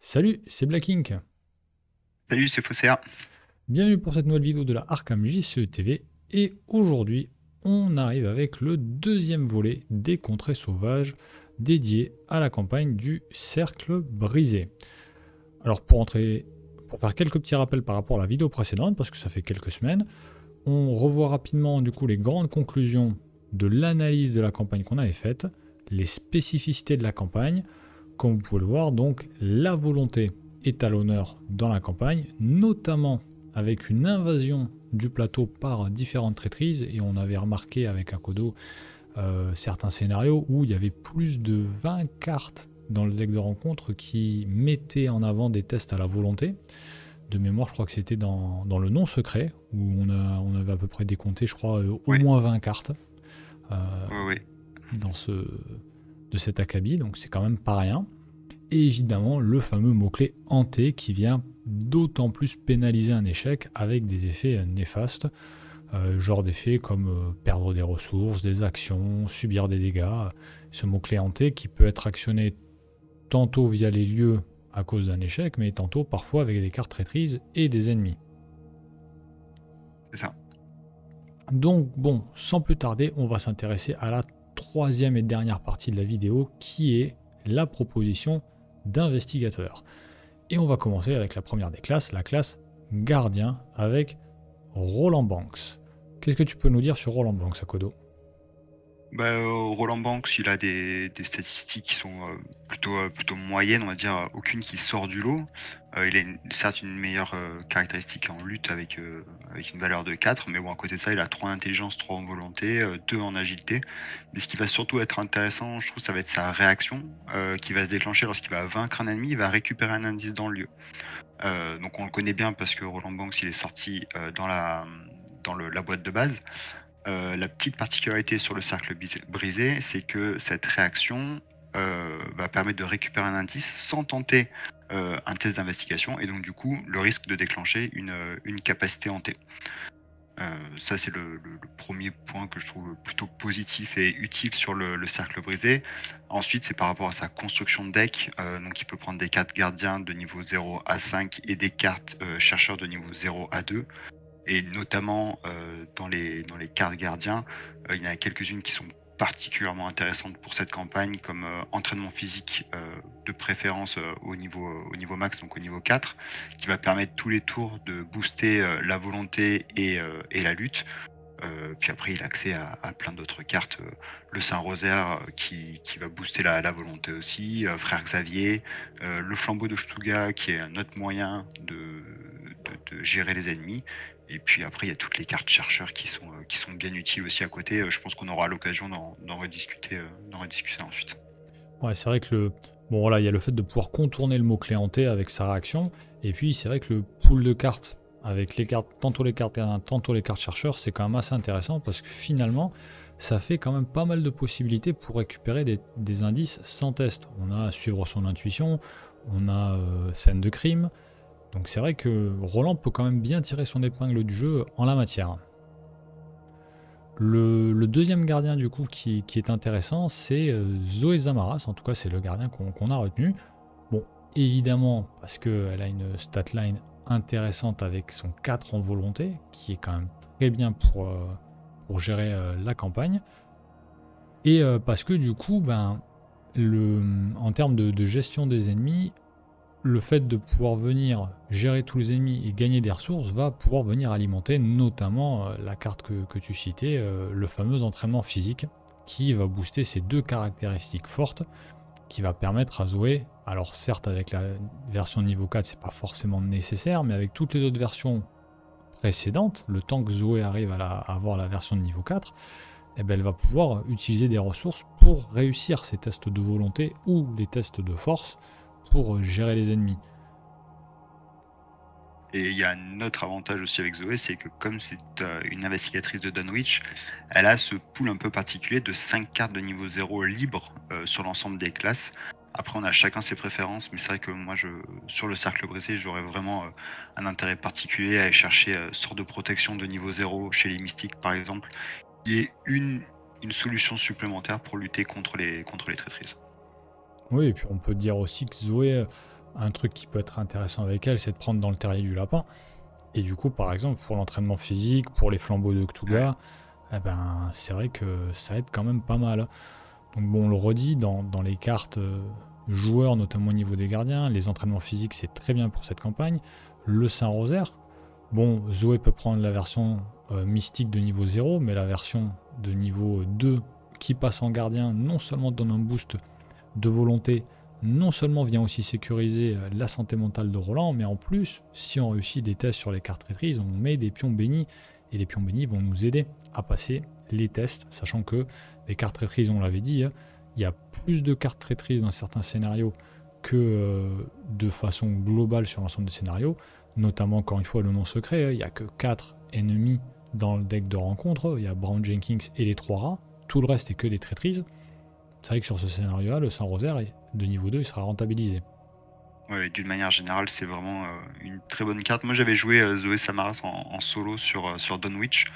Salut, c'est Black Ink. Salut, c'est Fosséa. Bienvenue pour cette nouvelle vidéo de la Arkham JCE TV. Et aujourd'hui, on arrive avec le deuxième volet des contrées sauvages dédié à la campagne du Cercle Brisé. Alors pour faire quelques petits rappels par rapport à la vidéo précédente, parce que ça fait quelques semaines, on revoit rapidement du coup les grandes conclusions de l'analyse de la campagne qu'on avait faite, les spécificités de la campagne. Comme vous pouvez le voir, donc la volonté est à l'honneur dans la campagne, notamment avec une invasion du plateau par différentes traîtrises, et on avait remarqué avec Akodo certains scénarios où il y avait plus de 20 cartes dans le deck de rencontre qui mettaient en avant des tests à la volonté. De mémoire, je crois que c'était dans le non secret, où on avait à peu près décompté, je crois, au Ouais, moins 20 cartes euh, ouais, ouais. dans de cet acabit, donc c'est quand même pas rien. Et évidemment, le fameux mot-clé hanté qui vient d'autant plus pénaliser un échec avec des effets néfastes, genre d'effets comme perdre des ressources, des actions, subir des dégâts. Ce mot-clé hanté qui peut être actionné tantôt via les lieux à cause d'un échec, mais tantôt parfois avec des cartes traîtrises et des ennemis. C'est ça. Donc bon, sans plus tarder, on va s'intéresser à la troisième et dernière partie de la vidéo qui est la proposition d'investigateur. Et on va commencer avec la première des classes, la classe gardien, avec Roland Banks. Qu'est-ce que tu peux nous dire sur Roland Banks, Akodo? Roland Banks, il a des statistiques qui sont plutôt moyennes, on va dire, aucune qui sort du lot. Il a certes une meilleure caractéristique en lutte avec une valeur de 4, mais bon, à côté de ça, il a 3 en intelligence, 3 en volonté, 2 en agilité. Mais ce qui va surtout être intéressant, je trouve, ça va être sa réaction qui va se déclencher lorsqu'il va vaincre un ennemi, il va récupérer un indice dans le lieu. Donc on le connaît bien parce que Roland Banks, il est sorti dans la boîte de base. La petite particularité sur le cercle brisé, c'est que cette réaction va permettre de récupérer un indice sans tenter un test d'investigation et donc du coup le risque de déclencher une capacité hantée. Ça c'est le premier point que je trouve plutôt positif et utile sur le cercle brisé. Ensuite c'est par rapport à sa construction de deck, donc il peut prendre des cartes gardiens de niveau 0 à 5 et des cartes chercheurs de niveau 0 à 2. Et notamment dans les cartes gardiens, il y en a quelques-unes qui sont particulièrement intéressantes pour cette campagne, comme entraînement physique de préférence au niveau max, donc au niveau 4, qui va permettre tous les tours de booster la volonté et la lutte. Puis après, il a accès à plein d'autres cartes. Le Saint-Rosaire qui va booster la volonté aussi. Frère Xavier. Le flambeau de Stuga qui est un autre moyen de gérer les ennemis. Et puis après, il y a toutes les cartes chercheurs qui sont bien utiles aussi à côté. Je pense qu'on aura l'occasion d'en rediscuter ensuite. Ouais, c'est vrai que bon voilà, il y a le fait de pouvoir contourner le mot-clé hanté avec sa réaction, et puis c'est vrai que le pool de cartes, avec les cartes, tantôt les cartes gardiens, tantôt les cartes chercheurs, c'est quand même assez intéressant parce que finalement, ça fait quand même pas mal de possibilités pour récupérer des indices sans test. On a à suivre son intuition, on a scène de crime, donc c'est vrai que Roland peut quand même bien tirer son épingle du jeu en la matière. Le deuxième gardien du coup qui est intéressant, c'est Zoé Zamaras, en tout cas c'est le gardien qu'on a retenu. Bon, évidemment, parce qu'elle a une statline intéressante avec son 4 en volonté, qui est quand même très bien pour gérer la campagne. Et parce que du coup, en termes de gestion des ennemis, le fait de pouvoir venir gérer tous les ennemis et gagner des ressources va pouvoir venir alimenter notamment la carte que tu citais, le fameux entraînement physique, qui va booster ces deux caractéristiques fortes, qui va permettre à Zoé, alors certes avec la version niveau 4 c'est pas forcément nécessaire, mais avec toutes les autres versions précédentes, le temps que Zoé arrive à avoir la version de niveau 4, eh ben, elle va pouvoir utiliser des ressources pour réussir ces tests de volonté ou les tests de force pour gérer les ennemis. Et il y a un autre avantage aussi avec Zoé, c'est que comme c'est une investigatrice de Dunwich, elle a ce pool un peu particulier de 5 cartes de niveau 0 libres sur l'ensemble des classes. Après, on a chacun ses préférences, mais c'est vrai que moi, sur le cercle brisé, j'aurais vraiment un intérêt particulier à aller chercher sort de protection de niveau 0 chez les mystiques, par exemple, qui est une solution supplémentaire pour lutter contre les traîtrises. Oui, et puis on peut dire aussi que Zoé, un truc qui peut être intéressant avec elle, c'est de prendre dans le terrier du lapin. Et du coup, par exemple, pour l'entraînement physique, pour les flambeaux de Ouais. Cthulhu, eh ben, c'est vrai que ça aide quand même pas mal. Donc bon, on le redit, dans les cartes joueurs, notamment au niveau des gardiens, les entraînements physiques, c'est très bien pour cette campagne. Le Saint-Rosaire, bon, Zoé peut prendre la version mystique de niveau 0, mais la version de niveau 2 qui passe en gardien, non seulement donne un boost de volonté, non seulement vient aussi sécuriser la santé mentale de Roland, mais en plus, si on réussit des tests sur les cartes traîtrises, on met des pions bénis, et les pions bénis vont nous aider à passer les tests, sachant que les cartes traîtrises, on l'avait dit, il y a plus de cartes traîtrises dans certains scénarios que de façon globale sur l'ensemble des scénarios, notamment encore une fois le non secret, il n'y a que 4 ennemis dans le deck de rencontre, il y a Brown Jenkins et les 3 rats, tout le reste est que des traîtrises. C'est vrai que sur ce scénario-là, le Saint-Rosaire de niveau 2 il sera rentabilisé. Ouais, d'une manière générale, c'est vraiment une très bonne carte. Moi, j'avais joué Zoé Samaras en solo sur Dunwich,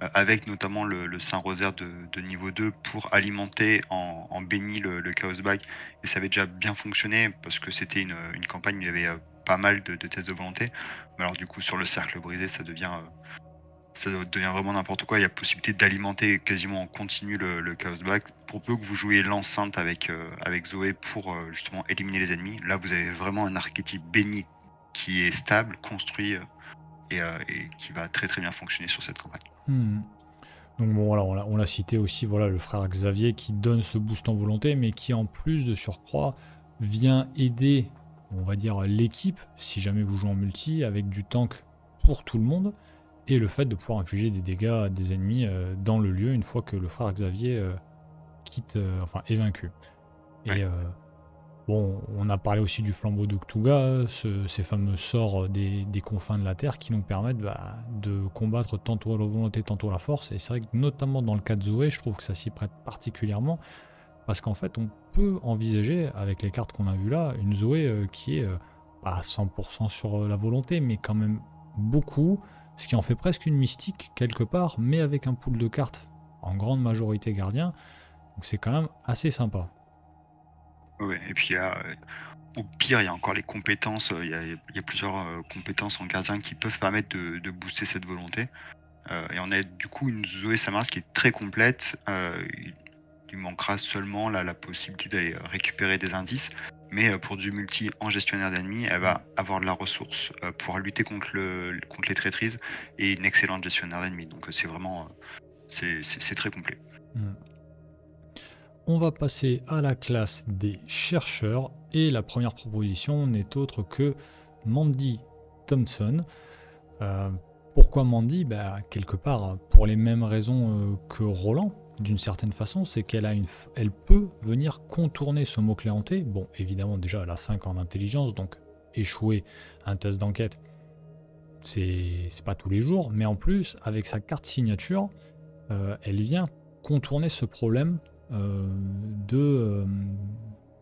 avec notamment le Saint-Rosaire de niveau 2 pour alimenter en béni le Chaos Bag. Et ça avait déjà bien fonctionné parce que c'était une campagne où il y avait pas mal de tests de volonté. Mais alors, du coup, sur le cercle brisé, ça devient vraiment n'importe quoi. Il y a possibilité d'alimenter quasiment en continu le Chaos Bag. Pour peu que vous jouiez l'enceinte avec Zoé pour justement éliminer les ennemis, là vous avez vraiment un archétype béni qui est stable, construit et qui va très très bien fonctionner sur cette campagne. Donc bon, voilà, on l'a cité aussi, voilà, le frère Xavier qui donne ce boost en volonté, mais qui en plus de surcroît vient aider, on va dire, l'équipe, si jamais vous jouez en multi, avec du tank pour tout le monde, et le fait de pouvoir infliger des dégâts à des ennemis dans le lieu une fois que le frère Xavier est vaincu. Ouais. Et bon, on a parlé aussi du flambeau de Cthulhu, ces fameux sorts des confins de la Terre qui nous permettent de combattre tantôt la volonté, tantôt la force. Et c'est vrai que notamment dans le cas de Zoé, je trouve que ça s'y prête particulièrement parce qu'en fait, on peut envisager, avec les cartes qu'on a vues là, une Zoé qui est pas à 100% sur la volonté, mais quand même beaucoup, ce qui en fait presque une mystique quelque part, mais avec un pool de cartes en grande majorité gardien. Donc c'est quand même assez sympa. Ouais. Et puis au pire, il y a encore les compétences. Il y a plusieurs compétences en gardien qui peuvent permettre de booster cette volonté. Et on a du coup une Zoé Samaras qui est très complète. Il manquera seulement la possibilité d'aller récupérer des indices. Mais pour du multi en gestionnaire d'ennemis, elle va avoir de la ressource pour lutter contre les traîtrises et une excellente gestionnaire d'ennemis. Donc c'est vraiment c'est très complet. On va passer à la classe des chercheurs et la première proposition n'est autre que Mandy Thompson. Pourquoi Mandy? Quelque part pour les mêmes raisons que Roland, d'une certaine façon, c'est elle peut venir contourner ce mot-clé hanté. Bon, évidemment, déjà, elle a 5 en intelligence, donc échouer un test d'enquête, c'est pas tous les jours, mais en plus, avec sa carte signature, elle vient contourner ce problème de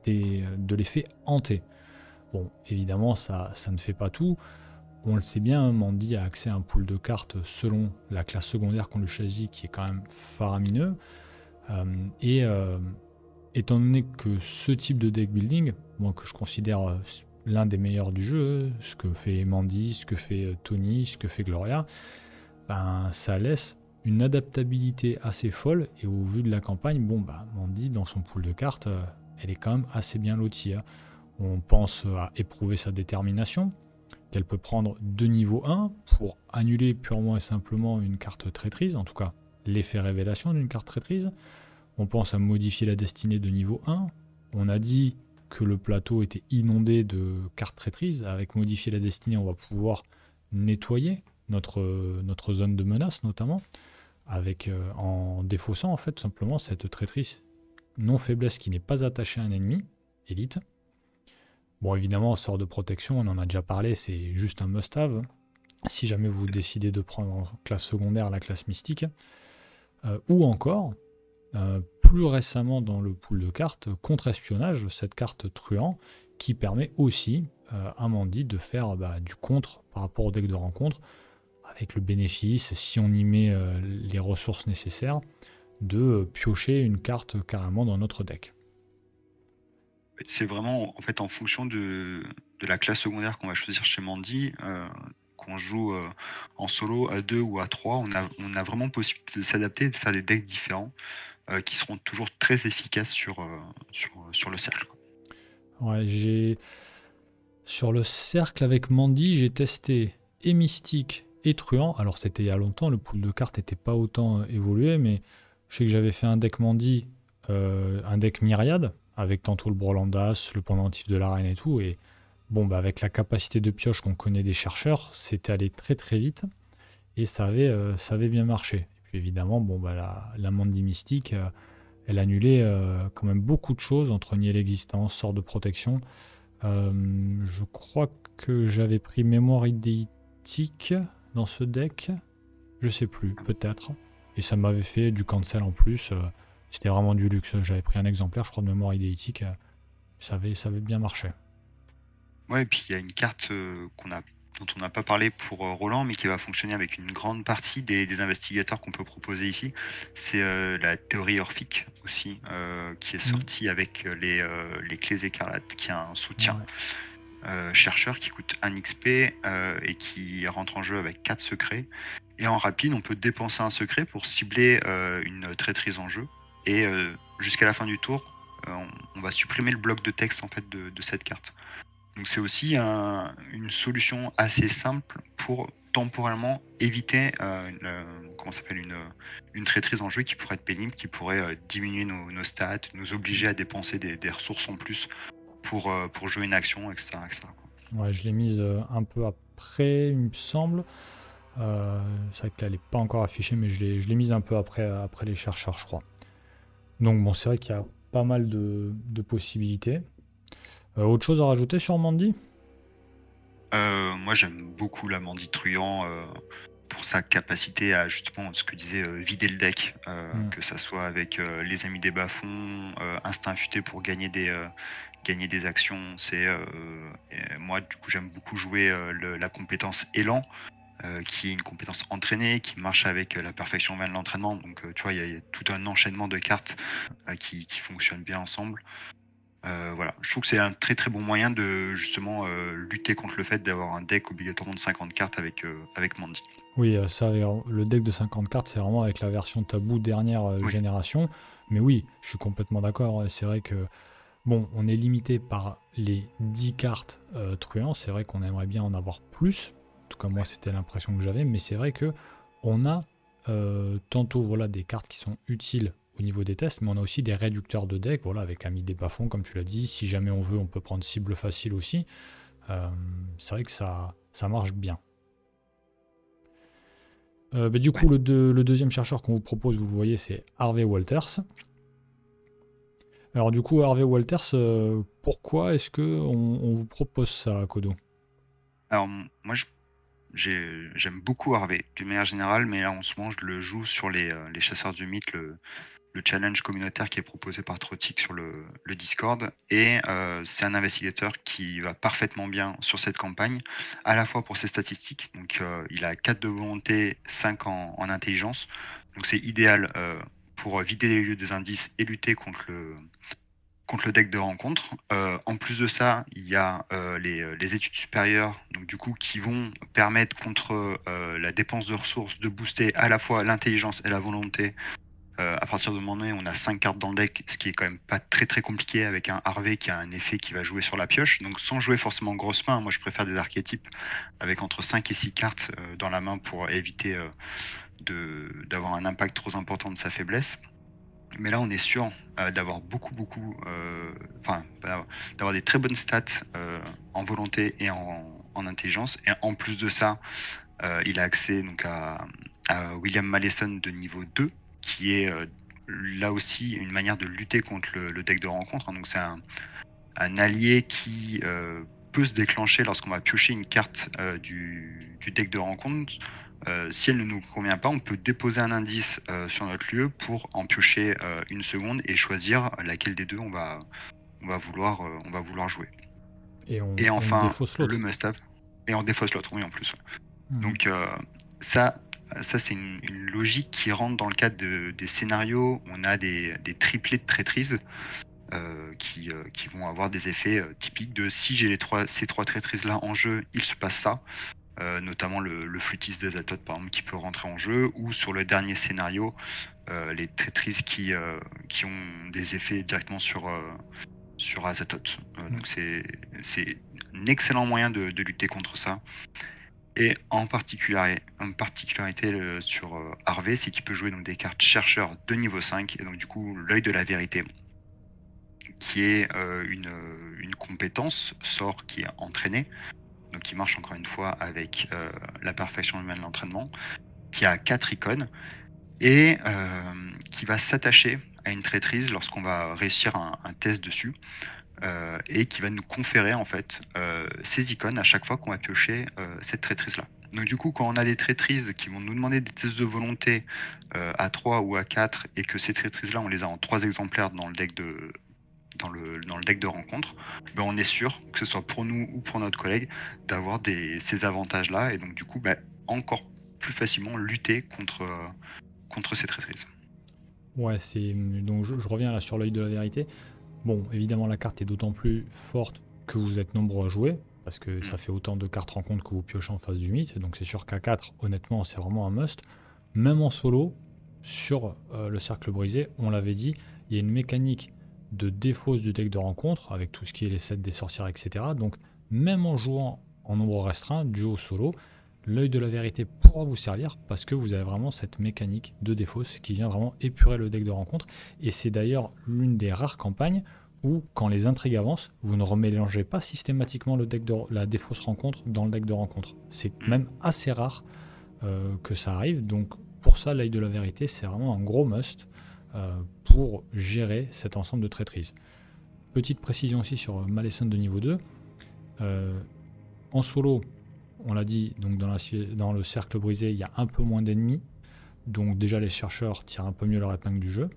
l'effet hanté. Bon, évidemment, ça ne fait pas tout. On le sait bien, Mandy a accès à un pool de cartes selon la classe secondaire qu'on lui choisit, qui est quand même faramineux. Étant donné que ce type de deck building, moi que je considère l'un des meilleurs du jeu, ce que fait Mandy, ce que fait Tony, ce que fait Gloria, ça laisse une adaptabilité assez folle. Et au vu de la campagne, Mandy, dans son pool de cartes, elle est quand même assez bien lotie. On pense à éprouver sa détermination, qu'elle peut prendre de niveau 1 pour annuler purement et simplement une carte traîtrise, en tout cas l'effet révélation d'une carte traîtrise. On pense à modifier la destinée de niveau 1. On a dit que le plateau était inondé de cartes traîtrises. Avec modifier la destinée, on va pouvoir nettoyer notre zone de menace notamment, avec en défaussant en fait simplement cette traîtrise non faiblesse qui n'est pas attachée à un ennemi, élite. Bon, évidemment, sort de protection, on en a déjà parlé, c'est juste un must-have. Si jamais vous décidez de prendre en classe secondaire la classe mystique, ou encore, plus récemment dans le pool de cartes, contre-espionnage, cette carte truand, qui permet aussi à Mandy de faire du contre par rapport au deck de rencontre, avec le bénéfice, si on y met les ressources nécessaires, de piocher une carte carrément dans notre deck. C'est vraiment en fait en fonction de de la classe secondaire qu'on va choisir chez Mandy, qu'on joue en solo, à 2 ou à 3, on a vraiment possibilité de s'adapter et de faire des decks différents qui seront toujours très efficaces sur le cercle, quoi. Ouais, sur le cercle avec Mandy, j'ai testé et Mystique et Truand. Alors c'était il y a longtemps, le pool de cartes n'était pas autant évolué, mais je sais que j'avais fait un deck Mandy, un deck Myriade, avec tantôt le Brolandas, le pendentif de l'arène et tout. Et bon, bah avec la capacité de pioche qu'on connaît des chercheurs, c'était allé très très vite et ça avait bien marché. Et puis évidemment, bon, bah, la Mandy Mystique, elle annulait quand même beaucoup de choses entre nier l'existence, sort de protection. Je crois que j'avais pris mémoire idéitique dans ce deck. Je sais plus, peut-être. Et ça m'avait fait du cancel en plus. C'était vraiment du luxe. J'avais pris un exemplaire, je crois, de mémoire idéitique. Ça avait bien marché. Ouais, et puis il y a une carte dont on n'a pas parlé pour Roland, mais qui va fonctionner avec une grande partie des investigateurs qu'on peut proposer ici. C'est la théorie orphique aussi, qui est sortie avec les clés écarlates, qui a un soutien Ouais. chercheur qui coûte 1 XP et qui rentre en jeu avec 4 secrets. Et en rapide, on peut dépenser un secret pour cibler une traîtrise en jeu. Et jusqu'à la fin du tour, on va supprimer le bloc de texte en fait de cette carte. Donc c'est aussi une solution assez simple pour temporairement éviter comment ça s'appelle, une traîtrise en jeu qui pourrait être pénible, qui pourrait diminuer nos stats, nous obliger à dépenser des ressources en plus pour jouer une action, etc., quoi. Ouais, je l'ai mise un peu après, il me semble. C'est vrai qu'elle n'est pas encore affichée, mais je l'ai mise un peu après les chercheurs, je crois. Donc bon, c'est vrai qu'il y a pas mal de possibilités. Autre chose à rajouter sur Mandy? Moi j'aime beaucoup la Mandy Truand pour sa capacité à justement ce que disait vider le deck, que ça soit avec les amis des bas-fonds, instinct affûté pour gagner des actions. Et moi du coup j'aime beaucoup jouer la compétence élan, qui est une compétence entraînée, qui marche avec la perfection vient de l'entraînement. Donc tu vois, il y a tout un enchaînement de cartes qui fonctionnent bien ensemble. Voilà, je trouve que c'est un très très bon moyen de justement lutter contre le fait d'avoir un deck obligatoirement de 50 cartes avec Mandy. Oui, le deck de 50 cartes, c'est vraiment avec la version tabou dernière Oui, génération. Mais oui, je suis complètement d'accord. C'est vrai que, bon, on est limité par les 10 cartes truands. C'est vrai qu'on aimerait bien en avoir plus. En tout cas, moi, ouais, c'était l'impression que j'avais. Mais c'est vrai que on a tantôt voilà, des cartes qui sont utiles au niveau des tests, mais on a aussi des réducteurs de deck, voilà, avec Ami des bas-fonds, comme tu l'as dit. Si jamais on veut, on peut prendre cible facile aussi. Euh, c'est vrai que ça marche bien. Du ouais. coup, le deuxième chercheur qu'on vous propose, vous le voyez, c'est Harvey Walters. Alors du coup, Harvey Walters, pourquoi est-ce que on vous propose ça, Kodo? Alors moi j'aime beaucoup Harvey d'une manière générale, mais là en ce moment je le joue sur les chasseurs du mythe, le challenge communautaire qui est proposé par Trotic sur le Discord. Et c'est un investigateur qui va parfaitement bien sur cette campagne, à la fois pour ses statistiques. Donc il a 4 de volonté, 5 en intelligence. Donc c'est idéal pour vider les lieux des indices et lutter contre le deck de rencontre. En plus de ça, il y a les études supérieures, donc du coup, qui vont permettre contre la dépense de ressources de booster à la fois l'intelligence et la volonté. À partir du moment donné, on a 5 cartes dans le deck, ce qui est quand même pas très très compliqué avec un Harvey qui a un effet qui va jouer sur la pioche. Donc sans jouer forcément grosse main, moi je préfère des archétypes avec entre 5 et 6 cartes dans la main pour éviter d'avoir un impact trop important de sa faiblesse. Mais là, on est sûr d'avoir enfin, d'avoir des très bonnes stats en volonté et en intelligence. Et en plus de ça, il a accès donc à William Malleson de niveau 2, qui est là aussi une manière de lutter contre le deck de rencontre, hein. Donc c'est un allié qui peut se déclencher lorsqu'on va piocher une carte du deck de rencontre. Si elle ne nous convient pas, on peut déposer un indice sur notre lieu pour en piocher une seconde et choisir laquelle des deux on va vouloir jouer. Et Et on enfin, défausse le l'autre. must-have. Et on défausse l'autre, oui, en plus. Ouais. Mhm. Donc ça, ça c'est une logique qui rentre dans le cadre des scénarios où on a des triplés de traîtrise. qui vont avoir des effets typiques de si j'ai ces trois traîtrises-là en jeu, il se passe ça. Notamment le flûtiste d'Azathoth, par exemple, qui peut rentrer en jeu, ou sur le dernier scénario, les traîtrises qui ont des effets directement sur Azathoth. Donc c'est un excellent moyen de lutter contre ça. Et en particularité sur Harvey, c'est qu'il peut jouer donc des cartes chercheurs de niveau 5, et donc du coup l'œil de la vérité, qui est une compétence, sort qui est entraîné, donc qui marche encore une fois avec la perfection humaine de l'entraînement, qui a 4 icônes, et qui va s'attacher à une traîtrise lorsqu'on va réussir un test dessus, et qui va nous conférer en fait ces icônes à chaque fois qu'on va piocher cette traîtrise là. Donc du coup, quand on a des traîtrises qui vont nous demander des tests de volonté à 3 ou à 4, et que ces traîtrises là on les a en 3 exemplaires dans le deck de rencontre, ben on est sûr, que ce soit pour nous ou pour notre collègue, d'avoir ces avantages là, et donc du coup encore plus facilement lutter contre ces traîtrises. Ouais, donc je reviens là sur l'œil de la vérité. Bon, évidemment, la carte est d'autant plus forte que vous êtes nombreux à jouer, parce que ça fait autant de cartes rencontres que vous piochez en face du mythe, donc c'est sûr qu'à 4, honnêtement, c'est vraiment un must. Même en solo, sur le cercle brisé, on l'avait dit, il y a une mécanique de défausse du deck de rencontre, avec tout ce qui est les sets des sorcières, etc. Donc, même en jouant en nombre restreint, duo solo, l'œil de la vérité pourra vous servir, parce que vous avez vraiment cette mécanique de défausse qui vient vraiment épurer le deck de rencontre. Et c'est d'ailleurs l'une des rares campagnes où, quand les intrigues avancent, vous ne remélangez pas systématiquement la défausse rencontre dans le deck de rencontre. C'est même assez rare que ça arrive. Donc pour ça, l'œil de la vérité, c'est vraiment un gros must pour gérer cet ensemble de traîtrises. Petite précision aussi sur Malison de niveau 2. En solo, on l'a dit, donc dans le cercle brisé, il y a un peu moins d'ennemis. Donc déjà, les chercheurs tirent un peu mieux leur épingle du jeu.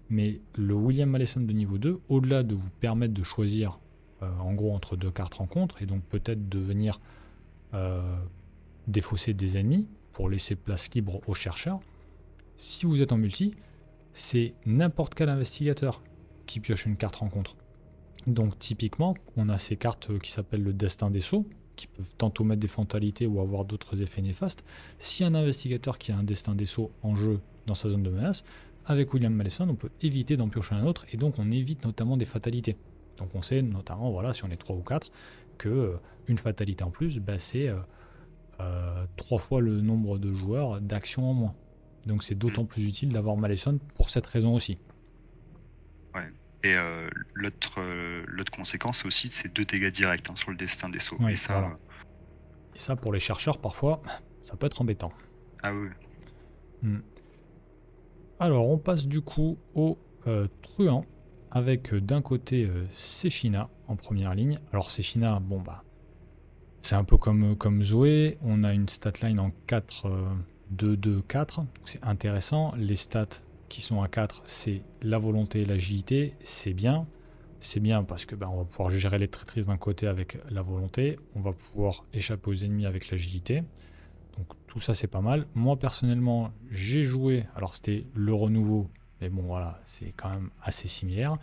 Mais le William Malleson de niveau 2, au-delà de vous permettre de choisir en gros entre 2 cartes rencontres, et donc peut-être de venir défausser des ennemis pour laisser place libre aux chercheurs, si vous êtes en multi, c'est n'importe quel investigateur qui pioche une carte rencontre. Donc typiquement, on a ces cartes qui s'appellent le destin des sceaux, qui peuvent tantôt mettre des fatalités ou avoir d'autres effets néfastes. Si un investigateur qui a un destin des sceaux en jeu dans sa zone de menace, avec William Malleson, on peut éviter d'en piocher un autre, et donc on évite notamment des fatalités. Donc on sait notamment, voilà, si on est 3 ou 4, que une fatalité en plus, c'est 3 fois le nombre de joueurs d'actions en moins. Donc c'est d'autant plus utile d'avoir Malleson pour cette raison aussi. Ouais. Et l'autre conséquence aussi, c'est 2 dégâts directs sur le destin des sceaux. Oui, et ça, voilà. Et ça, pour les chercheurs, parfois, ça peut être embêtant. Ah oui. Alors, on passe du coup au truand, avec d'un côté Sefina en première ligne. Alors, Sefina, c'est un peu comme Zoé. On a une statline en 4, 2, 2, 4. C'est intéressant. Les stats qui sont à 4, c'est la volonté et l'agilité. C'est bien. C'est bien parce que on va pouvoir gérer les traîtrises d'un côté avec la volonté. On va pouvoir échapper aux ennemis avec l'agilité. Donc tout ça c'est pas mal. Moi personnellement j'ai joué, alors c'était le renouveau, mais bon voilà, c'est quand même assez similaire.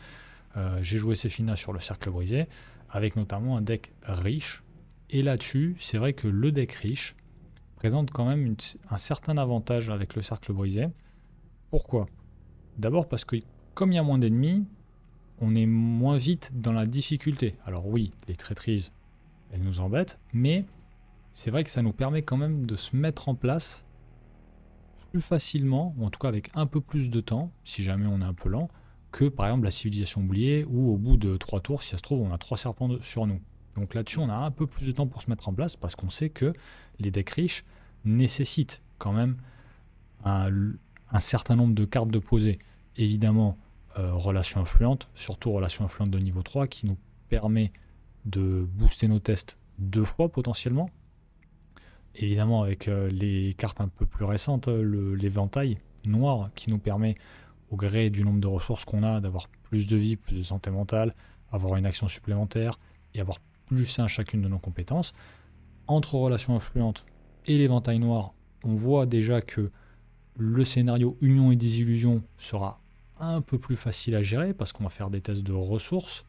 J'ai joué Sefina sur le cercle brisé, avec notamment un deck riche. Et là-dessus, c'est vrai que le deck riche présente quand même un certain avantage avec le cercle brisé. Pourquoi ? D'abord parce que comme il y a moins d'ennemis, on est moins vite dans la difficulté. Alors oui, les traîtrises, elles nous embêtent, mais c'est vrai que ça nous permet quand même de se mettre en place plus facilement, ou en tout cas avec un peu plus de temps, si jamais on est un peu lent, que par exemple la civilisation oubliée, où au bout de 3 tours, si ça se trouve, on a 3 serpents sur nous. Donc là-dessus, on a un peu plus de temps pour se mettre en place, parce qu'on sait que les decks riches nécessitent quand même un certain nombre de cartes de posée. Évidemment, relation influente, surtout relation influente de niveau 3, qui nous permet de booster nos tests 2 fois potentiellement. Évidemment, avec les cartes un peu plus récentes, l'éventail noir qui nous permet, au gré du nombre de ressources qu'on a, d'avoir plus de vie, plus de santé mentale, avoir une action supplémentaire et avoir plus 1 à chacune de nos compétences. Entre relations influentes et l'éventail noir, on voit déjà que le scénario Union et Désillusion sera un peu plus facile à gérer parce qu'on va faire des tests de ressources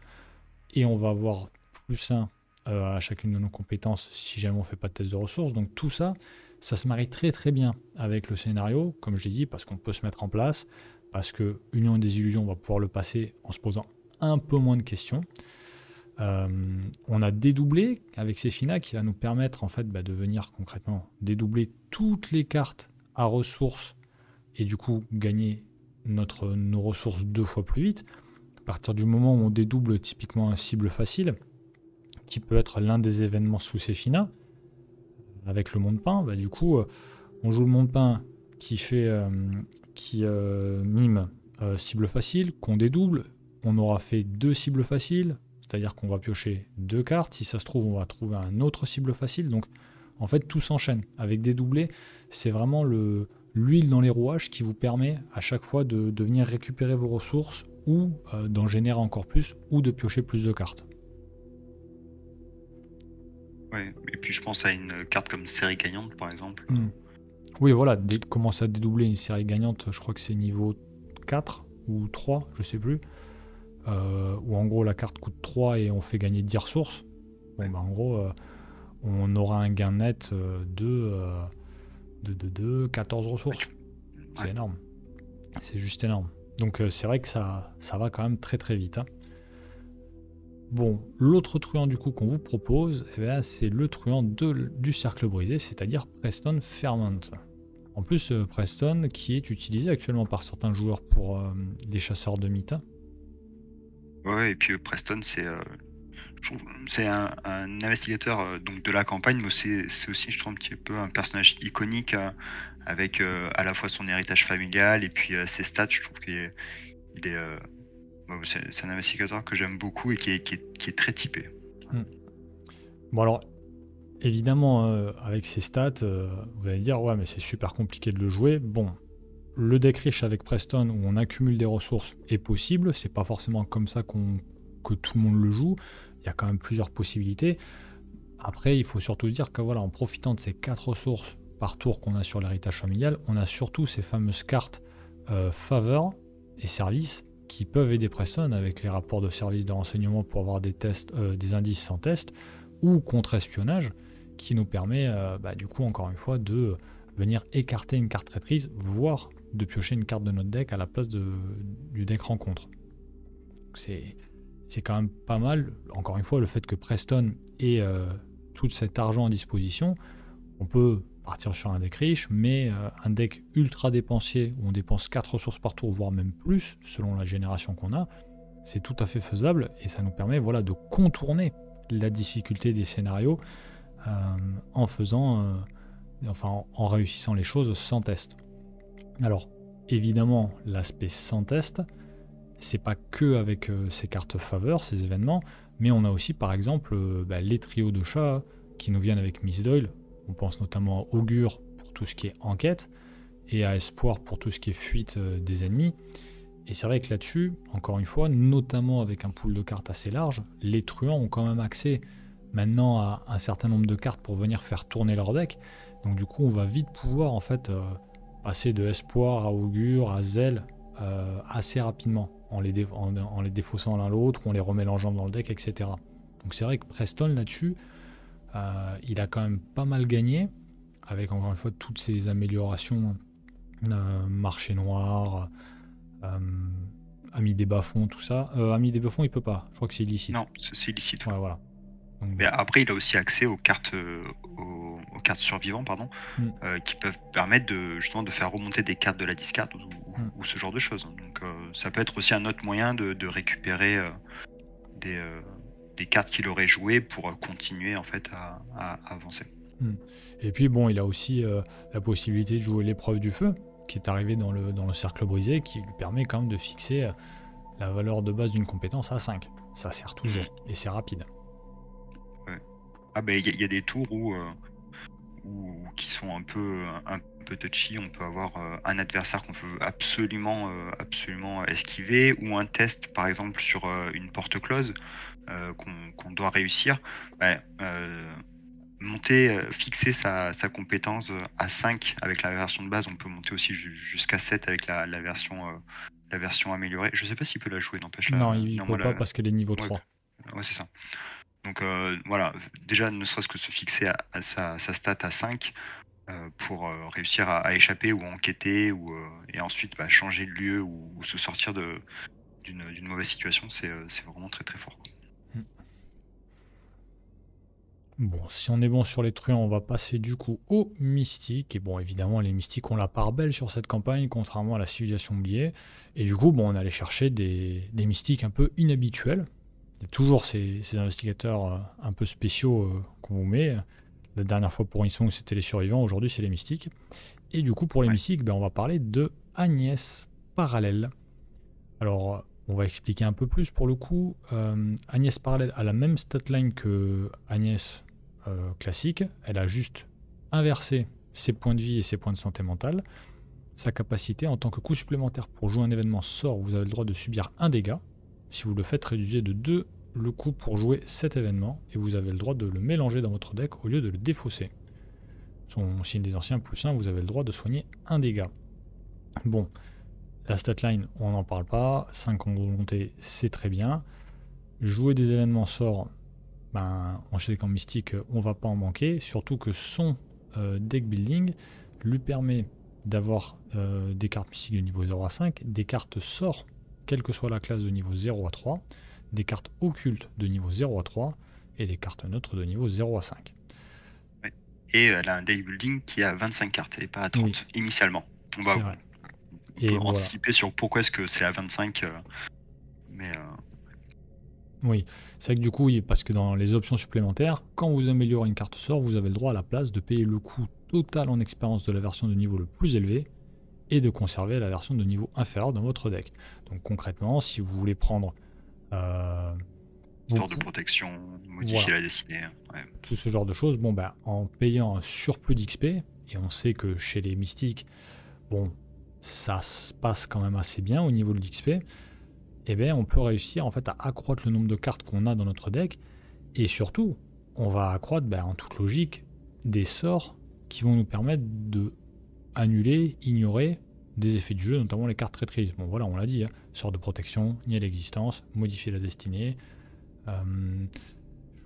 et on va avoir plus un à chacune de nos compétences si jamais on ne fait pas de test de ressources. Donc tout ça, ça se marie très très bien avec le scénario, comme je l'ai dit, parce qu'on peut se mettre en place, parce que Union des Illusions, on va pouvoir le passer en se posant un peu moins de questions. Euh, on a dédoublé avec Sefina qui va nous permettre en fait de venir concrètement dédoubler toutes les cartes à ressources et du coup gagner nos ressources 2 fois plus vite. À partir du moment où on dédouble typiquement un cible facile, qui peut être l'un des événements sous Sefina, avec le monde peint, du coup on joue le monde peint qui fait qui mime cible facile, qu'on dédouble, on aura fait 2 cibles faciles, c'est-à-dire qu'on va piocher 2 cartes, si ça se trouve on va trouver un autre cible facile, donc en fait tout s'enchaîne. Avec des doublés, c'est vraiment l'huile dans les rouages qui vous permet à chaque fois de venir récupérer vos ressources ou d'en générer encore plus ou de piocher plus de cartes. Ouais. Et puis je pense à une carte comme série gagnante, par exemple. Oui, voilà, commencer à dédoubler une série gagnante, je crois que c'est niveau 4 ou 3, je sais plus. Où en gros la carte coûte 3 et on fait gagner 10 ressources. Ouais. En gros, on aura un gain net de 14 ressources. C'est énorme. C'est juste énorme. Donc c'est vrai que ça va quand même très très vite. Hein. Bon, l'autre truand du coup qu'on vous propose, c'est le truand du cercle brisé, c'est-à-dire Preston Ferment. En plus, Preston qui est utilisé actuellement par certains joueurs pour les chasseurs de mythes. Ouais, et puis Preston, c'est un investigateur donc de la campagne, mais c'est aussi, je trouve, un petit peu un personnage iconique avec à la fois son héritage familial et puis ses stats. Je trouve qu'il est, c'est un investigateur que j'aime beaucoup et qui est très typé. Bon alors, évidemment, avec ses stats, vous allez dire, ouais, mais c'est super compliqué de le jouer. Bon, le deck riche avec Preston, où on accumule des ressources, est possible. C'est pas forcément comme ça que tout le monde le joue. Il y a quand même plusieurs possibilités. Après, il faut surtout se dire que voilà, en profitant de ces 4 ressources par tour qu'on a sur l'héritage familial, on a surtout ces fameuses cartes faveur et service qui peuvent aider Preston avec les rapports de service de renseignement pour avoir des tests, des indices sans test, ou contre-espionnage, qui nous permet, du coup, encore une fois, de venir écarter une carte traîtrise, voire de piocher une carte de notre deck à la place du deck rencontre. C'est quand même pas mal. Encore une fois, le fait que Preston ait tout cet argent à disposition, on peut partir sur un deck riche, mais un deck ultra dépensier où on dépense 4 ressources par tour, voire même plus, selon la génération qu'on a, c'est tout à fait faisable et ça nous permet de contourner la difficulté des scénarios en réussissant les choses sans test. Alors, évidemment, l'aspect sans test, c'est pas que avec ces cartes faveur, ces événements, mais on a aussi par exemple les trios de chats qui nous viennent avec Miss Doyle. On pense notamment à Augure pour tout ce qui est enquête et à Espoir pour tout ce qui est fuite des ennemis. Et c'est vrai que là-dessus, encore une fois, notamment avec un pool de cartes assez large, les truands ont quand même accès maintenant à un certain nombre de cartes pour venir faire tourner leur deck. Donc du coup, on va vite pouvoir en fait passer de Espoir à Augure à Zèle assez rapidement en les défaussant l'un l'autre, on les remélangeant dans le deck, etc. Donc c'est vrai que Preston là-dessus, il a quand même pas mal gagné avec encore une fois toutes ces améliorations, marché noir, ami des bas-fonds, tout ça. Ami des bas-fonds, il peut pas. Je crois que c'est illicite. Non, c'est illicite. Ouais, voilà. Donc, mais après, il a aussi accès aux cartes survivants, qui peuvent permettre justement de faire remonter des cartes de la discard ou ce genre de choses. Donc ça peut être aussi un autre moyen de récupérer des cartes qu'il aurait jouées pour continuer en fait à avancer. Et puis bon, il a aussi la possibilité de jouer l'épreuve du feu, qui est arrivée dans le cercle brisé, qui lui permet quand même de fixer la valeur de base d'une compétence à 5. Ça sert toujours, et c'est rapide. Ouais. Ah ben il y a des tours où qui sont un peu touchy. On peut avoir un adversaire qu'on veut absolument esquiver, ou un test par exemple sur une porte close qu'on doit réussir. Fixer sa compétence à 5 avec la version de base. On peut monter aussi jusqu'à 7 avec la version la version améliorée. Je sais pas s'il peut la jouer, n'empêche Non, la il néanmoins peut pas la parce qu'elle est niveau ouais, 3. ouais, c'est ça. Donc voilà, déjà ne serait-ce que se fixer à sa stat à 5 pour réussir à échapper ou à enquêter et ensuite bah, changer de lieu ou se sortir d'une mauvaise situation, c'est vraiment très très fort, quoi. Bon, si on est bon sur les truands, on va passer du coup aux mystiques. Et bon, évidemment, les mystiques ont la part belle sur cette campagne, contrairement à la civilisation oubliée. Et du coup, bon, on allait chercher des mystiques un peu inhabituels. Il y a toujours ces investigateurs un peu spéciaux qu'on vous met. La dernière fois pour Insong, c'était les survivants. Aujourd'hui, c'est les mystiques. Et du coup, pour les Ouais. mystiques, ben, on va parler de Agnès Parallèle. Alors, on va expliquer un peu plus pour le coup. Agnès Parallèle a la même statline que Agnès classique. Elle a juste inversé ses points de vie et ses points de santé mentale. Sa capacité en tant que coût supplémentaire pour jouer un événement sort, vous avez le droit de subir un dégât. Si vous le faites, réduisez de 2 le coût pour jouer cet événement et vous avez le droit de le mélanger dans votre deck au lieu de le défausser. Son signe des anciens plus 1, vous avez le droit de soigner un dégât. Bon, la statline, on n'en parle pas. 5 en volonté, c'est très bien. Jouer des événements sorts, ben, en chez en mystique, on va pas en manquer. Surtout que son deck building lui permet d'avoir des cartes mystiques de niveau 0 à 5, des cartes sorts, quelle que soit la classe de niveau 0 à 3, des cartes occultes de niveau 0 à 3 et des cartes neutres de niveau 0 à 5. Ouais. Et elle a un deck building qui a 25 cartes et pas à 30 Oui, initialement. On c'est vrai. peut Et voilà. anticiper sur pourquoi est-ce que c'est à 25, mais Oui, c'est vrai que du coup, oui, parce que dans les options supplémentaires, quand vous améliorez une carte sort, vous avez le droit à la place de payer le coût total en expérience de la version de niveau le plus élevé et de conserver la version de niveau inférieur dans votre deck. Donc concrètement, si vous voulez prendre sort de protection, modifier voilà, la destinée. Ouais. tout ce genre de choses, bon ben, en payant un surplus d'XP, et on sait que chez les mystiques, bon, ça se passe quand même assez bien au niveau de l'XP, eh bien, on peut réussir en fait à accroître le nombre de cartes qu'on a dans notre deck. Et surtout, on va accroître, en toute logique, des sorts qui vont nous permettre de annuler, ignorer des effets du jeu, notamment les cartes traîtrises. Bon voilà, on l'a dit, hein, sort de protection, nier l'existence, modifier la destinée. Je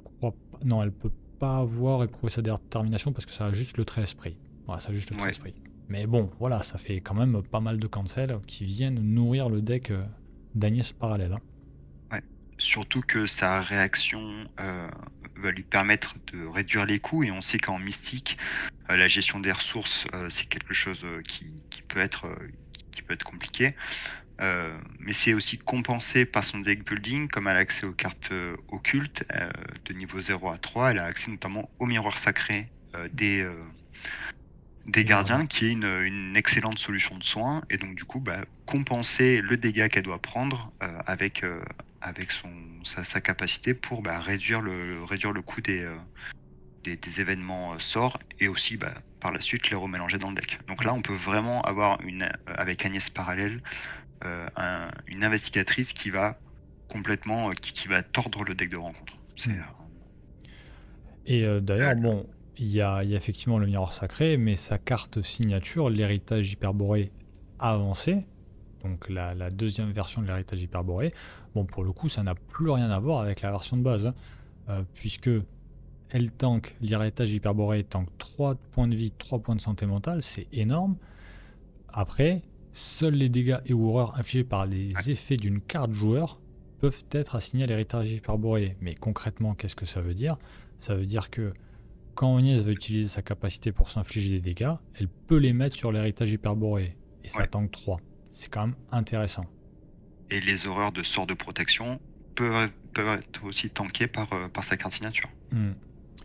crois pas, non, elle peut pas avoir éprouvé sa détermination parce que ça a juste le trait esprit. Voilà, ça a juste le trait Ouais. esprit. Mais bon, voilà, ça fait quand même pas mal de cancels qui viennent nourrir le deck d'Agnès Parallèle. Hein. Ouais. Surtout que sa réaction va lui permettre de réduire les coûts et on sait qu'en mystique, la gestion des ressources, c'est quelque chose qui peut être compliqué. Mais c'est aussi compensé par son deck building, comme elle a accès aux cartes occultes de niveau 0 à 3, elle a accès notamment au miroir sacré des gardiens, qui est une excellente solution de soin, et donc du coup compenser le dégât qu'elle doit prendre avec sa capacité pour réduire le coût des événements sorts, et aussi par la suite les remélanger dans le deck. Donc là on peut vraiment avoir avec Agnès Parallèle une investigatrice qui va complètement qui va tordre le deck de rencontre. Et d'ailleurs, bon, il y a effectivement le miroir sacré, mais sa carte signature, l'héritage hyperboré avancé, donc la deuxième version de l'héritage hyperboré, bon, pour le coup, ça n'a plus rien à voir avec la version de base, hein, puisque elle tank, l'héritage hyperboré tank 3 points de vie, 3 points de santé mentale, c'est énorme. Après, seuls les dégâts et horreurs infligés par les effets d'une carte joueur peuvent être assignés à l'héritage hyperboré. Mais concrètement, qu'est-ce que ça veut dire ? Ça veut dire que quand Agnès va utiliser sa capacité pour s'infliger des dégâts, elle peut les mettre sur l'héritage hyperboré. Et ça tank 3. C'est quand même intéressant. Et les horreurs de sorts de protection peuvent être aussi tankées par sa carte signature.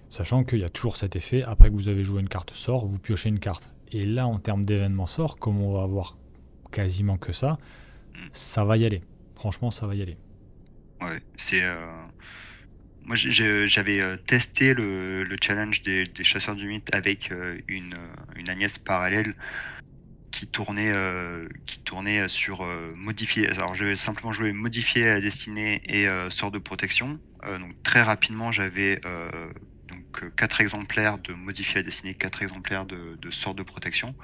Sachant qu'il y a toujours cet effet, après que vous avez joué une carte sort, vous piochez une carte. Et là, en termes d'événements sorts, comme on va avoir quasiment que ça, ça va y aller. Franchement, ça va y aller. Ouais, c'est... Moi, j'avais testé le challenge des chasseurs du mythe avec une Agnès Parallèle qui tournait sur modifier. Alors, je vais simplement jouer modifier la destinée et sort de protection. Donc, très rapidement, j'avais 4 exemplaires de modifier la destinée, 4 exemplaires de sort de protection.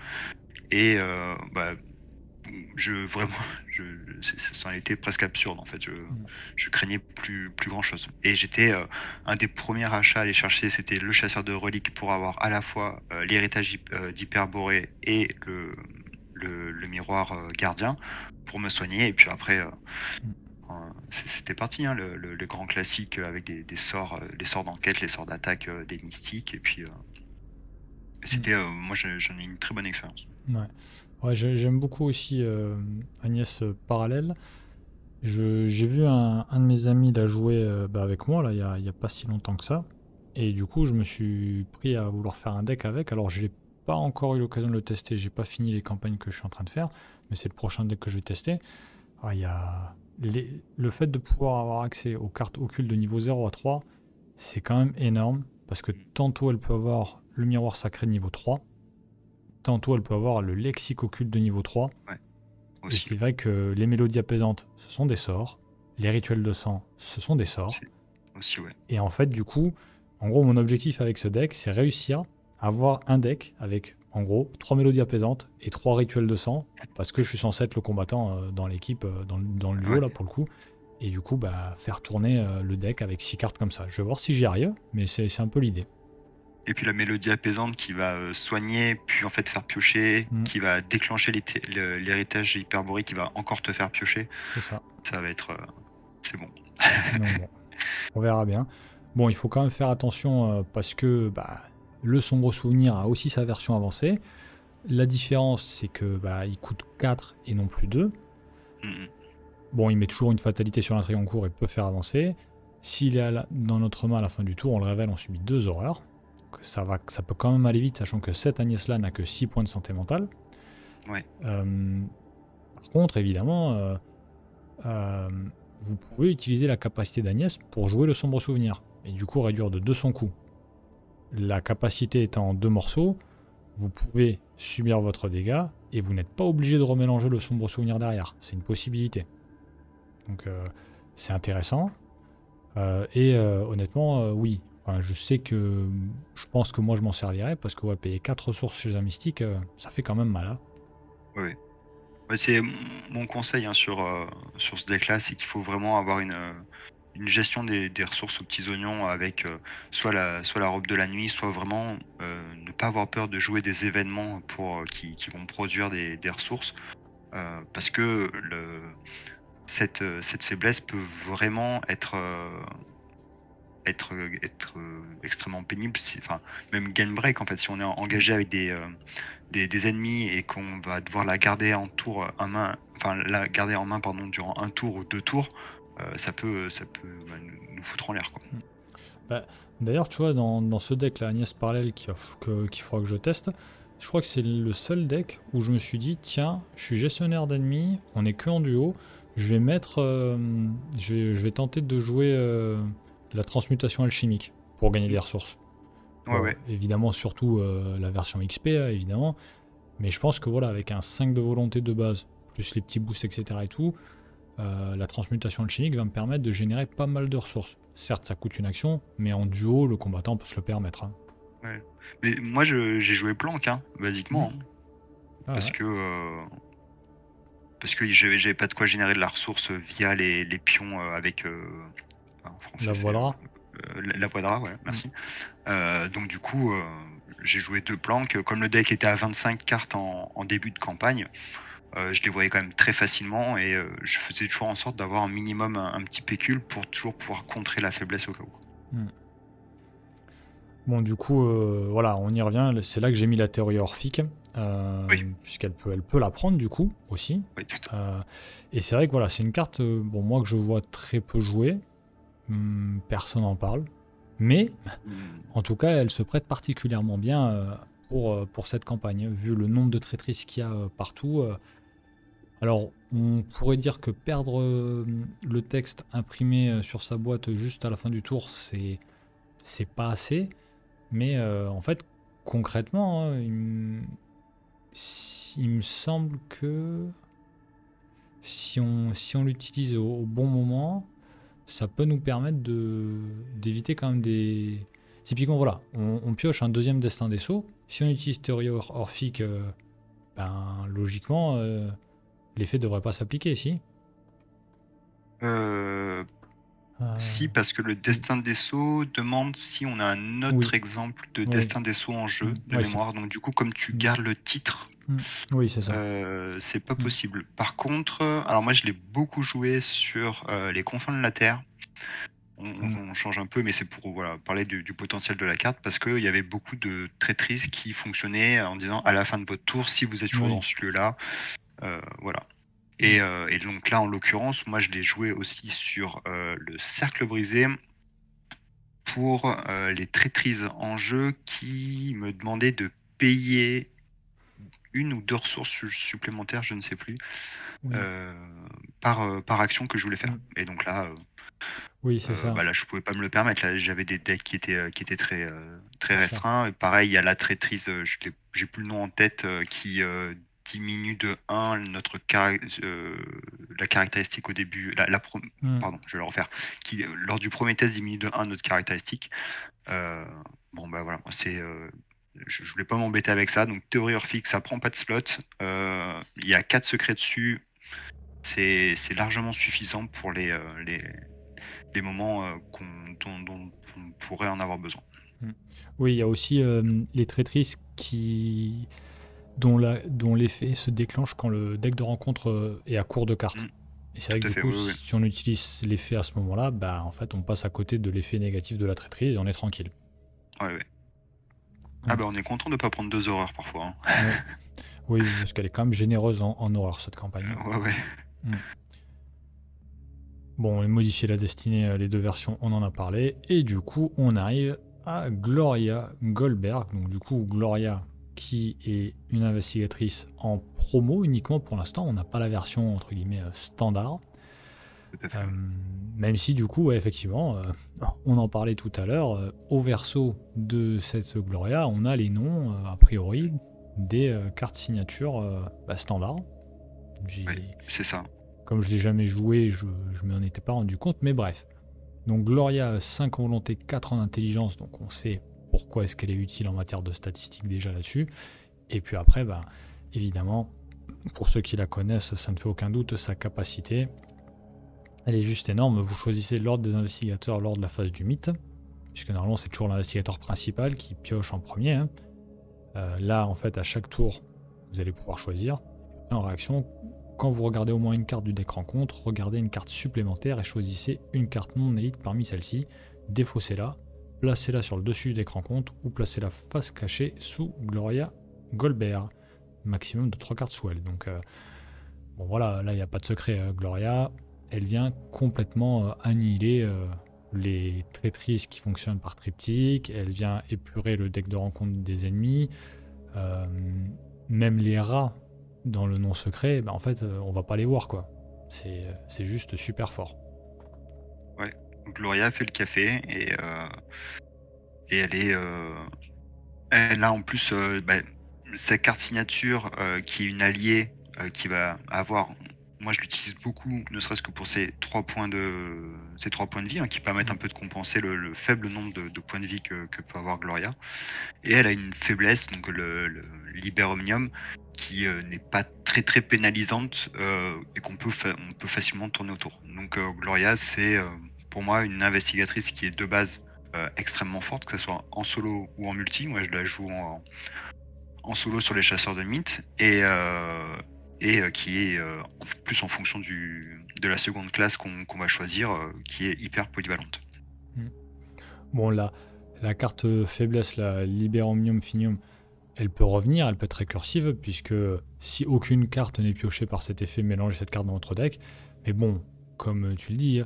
Et Vraiment, c'en était presque absurde en fait. Mm. Je craignais plus grand chose. Et j'étais un des premiers achats à aller chercher, c'était le chasseur de reliques pour avoir à la fois l'héritage d'Hyperborée et le miroir gardien pour me soigner. Et puis après, Mm. c'était parti, hein, le grand classique avec des sorts, les sorts d'enquête, les sorts d'attaque des mystiques. Et puis c'était, moi j'en ai eu une très bonne expérience. Ouais. Ouais, j'aime beaucoup aussi Agnès Parallèle. J'ai vu un de mes amis la jouer avec moi là, il y a pas si longtemps que ça. Et du coup, je me suis pris à vouloir faire un deck avec. Alors, je n'ai pas encore eu l'occasion de le tester. J'ai pas fini les campagnes que je suis en train de faire. Mais c'est le prochain deck que je vais tester. Ah, il y a le fait de pouvoir avoir accès aux cartes occultes de niveau 0 à 3, c'est quand même énorme. Parce que tantôt, elle peut avoir le miroir sacré de niveau 3. Tantôt, elle peut avoir le lexique occulte de niveau 3. Ouais, Et aussi. c'est vrai que les mélodies apaisantes, ce sont des sorts. Les rituels de sang, ce sont des sorts. C'est- Aussi, ouais. Et en fait, du coup, en gros, mon objectif avec ce deck, c'est réussir à avoir un deck avec, en gros, 3 mélodies apaisantes et 3 rituels de sang, parce que je suis censé être le combattant dans l'équipe, dans le duo, Ouais. là, pour le coup. Et du coup, faire tourner le deck avec 6 cartes comme ça. Je vais voir si j'y arrive, mais c'est un peu l'idée. Et puis la mélodie apaisante qui va soigner, puis en fait faire piocher, Mm, qui va déclencher l'héritage hyperborique, qui va encore te faire piocher. c'est ça. Ça va être... c'est bon. Donc bon, on verra bien. Bon, il faut quand même faire attention parce que le sombre souvenir a aussi sa version avancée. La différence, c'est que il coûte 4 et non plus 2. Mhm. Bon, il met toujours une fatalité sur l'intrigue en cours et peut faire avancer. S'il est dans notre main à la fin du tour, on le révèle, on subit 2 horreurs. Donc ça peut quand même aller vite, sachant que cette Agnès-là n'a que 6 points de santé mentale. Ouais. Par contre, évidemment, euh, vous pouvez utiliser la capacité d'Agnès pour jouer le sombre souvenir, et du coup réduire de 2 son coût. La capacité étant en 2 morceaux, vous pouvez subir votre dégât, et vous n'êtes pas obligé de remélanger le sombre souvenir derrière. C'est une possibilité. Donc c'est intéressant. Honnêtement, oui. Enfin, je sais que je pense que moi je m'en servirais parce que payer 4 ressources chez un mystique, ça fait quand même mal. Hein. Ouais. Ouais, c'est mon conseil hein, sur ce deck-là, c'est qu'il faut vraiment avoir une gestion des ressources aux petits oignons avec soit la robe de la nuit, soit vraiment ne pas avoir peur de jouer des événements qui vont produire des ressources. Parce que cette faiblesse peut vraiment être extrêmement pénible. Enfin, même game break, en fait, si on est engagé avec des ennemis et qu'on va devoir la garder en tour en main, enfin la garder en main pardon, durant un tour ou 2 tours, ça peut nous foutre en l'air, quoi. Bah, D'ailleurs, tu vois, dans ce deck, là, Agnès Parallèle qu'il faudra que je teste, je crois que c'est le seul deck où je me suis dit, tiens, je suis gestionnaire d'ennemis, on est que en duo, je vais mettre, je vais tenter de jouer la transmutation alchimique pour gagner des ressources. Ouais, Bon, ouais. évidemment, surtout la version XP, là, évidemment, mais je pense que voilà, avec un 5 de volonté de base, plus les petits boosts, etc. et tout, la transmutation alchimique va me permettre de générer pas mal de ressources. Certes, ça coûte une action, mais en duo, le combattant peut se le permettre. Hein. Ouais. Mais moi, j'ai joué planque, hein, basiquement, hein, Ah parce ouais. que j'avais pas de quoi générer de la ressource via les pions avec en français La c'est Voidra. la voie de rat, ouais, Mm. merci. Donc du coup, j'ai joué 2 planques. Comme le deck était à 25 cartes en début de campagne, je les voyais quand même très facilement et je faisais toujours en sorte d'avoir un minimum, un petit pécule pour toujours pouvoir contrer la faiblesse au cas où. Mm. Bon, du coup, voilà, on y revient. C'est là que j'ai mis la théorie orphique, Oui, elle peut la prendre du coup aussi. oui, tout à Euh, et c'est vrai que voilà, c'est une carte, bon, moi que je vois très peu jouer. Personne n'en parle. Mais mmh, en tout cas, elle se prête particulièrement bien pour cette campagne, vu le nombre de traîtrises qu'il y a partout. Alors, on pourrait dire que perdre le texte imprimé sur sa boîte juste à la fin du tour, c'est pas assez. Mais en fait, concrètement, hein, il me semble que si on l'utilise au bon moment, ça peut nous permettre d'éviter quand même des... Typiquement, voilà, on pioche un deuxième destin des sceaux. Si on utilise théorie orphique, logiquement, l'effet devrait pas s'appliquer, si? Euh, Si, Euh, parce que le destin des sceaux demande si on a un oui, autre exemple de oui. destin des sceaux en jeu de Ouais, c'est mémoire. Donc du coup, comme tu mm, gardes le titre, mm. Oui, c'est ça. c'est pas Mm. possible. Par contre, alors moi je l'ai beaucoup joué sur les confins de la Terre. Mm. On change un peu, mais c'est pour voilà, parler du potentiel de la carte, parce qu'il y avait beaucoup de traîtrises qui fonctionnaient en disant à la fin de votre tour, si vous êtes toujours Oui. dans ce lieu-là, voilà. Mm. Et donc là, en l'occurrence, moi je l'ai joué aussi sur le cercle brisé pour les traîtrises en jeu qui me demandaient de payer une ou deux ressources supplémentaires, je ne sais plus, Oui. euh, par action que je voulais faire. Mm. Et donc là, Oui, c'est ça. bah là, je pouvais pas me le permettre. Là, j'avais des decks qui étaient très Trop cher. restreints. Et pareil, il y a la traîtrise, j'ai plus le nom en tête, qui diminue de 1 la caractéristique au début. Mm. Pardon, je vais le refaire. Qui, lors du premier test, diminue de 1 notre caractéristique. Euh, bon, bah voilà, moi, je voulais pas m'embêter avec ça. Donc, théorie Orphique, ça prend pas de slot. Il y a 4 secrets dessus. C'est largement suffisant pour les moments dont on pourrait en avoir besoin. Mm. Oui, il y a aussi les traîtrises dont l'effet se déclenche quand le deck de rencontre est à court de cartes. Mm, Et c'est vrai tout que à du fait, coup, oui, oui. si on utilise l'effet à ce moment-là, bah en fait on passe à côté de l'effet négatif de la traîtrise et on est tranquille. Ouais, ouais. Ah Mm. bah on est content de pas prendre 2 horreurs parfois, hein. Ouais. Oui, parce qu'elle est quand même généreuse en horreur cette campagne. Ouais, ouais. Mm. Bon, modifier la destinée, les deux versions, on en a parlé. Et du coup, on arrive à Gloria Goldberg. Donc du coup, Gloria qui est une investigatrice en promo uniquement pour l'instant. On n'a pas la version entre guillemets standard. Tout à fait, Euh, ouais. Même si du coup, ouais, effectivement, on en parlait tout à l'heure, au verso de cette Gloria, on a les noms, a priori, des cartes signatures standard. Ouais, J'ai c'est ça. Comme je l'ai jamais joué, je ne m'en étais pas rendu compte, mais bref. Donc Gloria, 5 en volonté, 4 en intelligence, donc on sait pourquoi est-ce qu'elle est utile en matière de statistiques déjà là-dessus. Et puis après, bah, évidemment, pour ceux qui la connaissent, ça ne fait aucun doute, sa capacité, elle est juste énorme. Vous choisissez l'ordre des investigateurs lors de la phase du mythe, puisque normalement c'est toujours l'investigateur principal qui pioche en premier, hein. Là, en fait, à chaque tour, vous allez pouvoir choisir. Et en réaction, quand vous regardez au moins une carte du deck rencontre, regardez une carte supplémentaire et choisissez une carte non élite parmi celles-ci. Défaussez-la, placez-la sur le dessus du deck rencontre ou placez-la face cachée sous Gloria Goldberg. Maximum de 3 cartes sous elle. Donc, bon voilà, là il n'y a pas de secret. Gloria, elle vient complètement annihiler les traîtrises qui fonctionnent par triptyque. Elle vient épurer le deck de rencontre des ennemis. Euh, Même les rats dans le non secret, bah, en fait, on va pas les voir quoi. C'est juste super fort. Ouais. Gloria fait le café et elle a en plus sa carte signature qui est une alliée qui va avoir. Moi, je l'utilise beaucoup, ne serait-ce que pour ces 3 points de vie, hein, qui permettent un peu de compenser le faible nombre de points de vie que peut avoir Gloria. Et elle a une faiblesse, donc le Liberomnium, qui n'est pas très très pénalisante et on peut facilement tourner autour. Donc Gloria, c'est pour moi une investigatrice qui est de base extrêmement forte, que ce soit en solo ou en multi. Moi, je la joue en solo sur les chasseurs de mythes et qui est plus en fonction de la seconde classe qu'on va choisir, qui est hyper polyvalente. Mm. Bon, la carte faiblesse, la Liberomnium Finium, elle peut revenir, elle peut être récursive, puisque si aucune carte n'est piochée par cet effet, mélangez cette carte dans votre deck. Mais bon, comme tu le dis,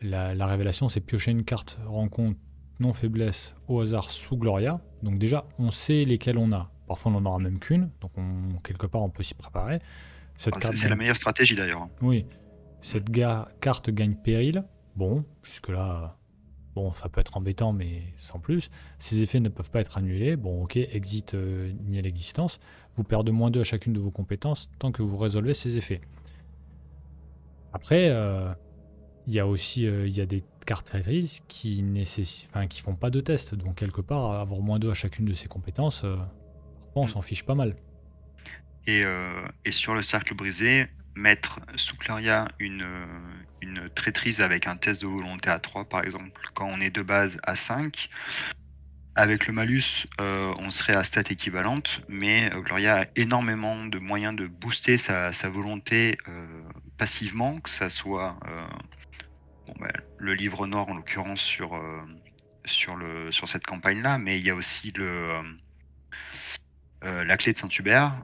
la révélation, c'est piocher une carte rencontre non faiblesse au hasard sous Gloria. Donc déjà, on sait lesquelles on a. Parfois, on n'en aura même qu'une, donc quelque part, on peut s'y préparer. Cette carte C'est la gagne. meilleure stratégie d'ailleurs, hein. Oui, Mm. cette carte gagne péril. Bon, jusque-là, bon, ça peut être embêtant, mais sans plus. Ces effets ne peuvent pas être annulés. Bon, ok, exit nie l'existence. Vous perdez -2 à chacune de vos compétences tant que vous résolvez ces effets. Après, il y a aussi il y a des cartes traîtrises qui qui font pas de test. Donc, quelque part, avoir -2 à chacune de ces compétences, parfois on Mm. s'en fiche pas mal. Et sur le cercle brisé, mettre sous Gloria une traîtrise avec un test de volonté à 3, par exemple, quand on est de base à 5. Avec le malus, on serait à stat équivalente, mais Gloria a énormément de moyens de booster sa volonté passivement, que ça soit le livre noir en l'occurrence sur cette campagne-là, mais il y a aussi la clé de Saint-Hubert,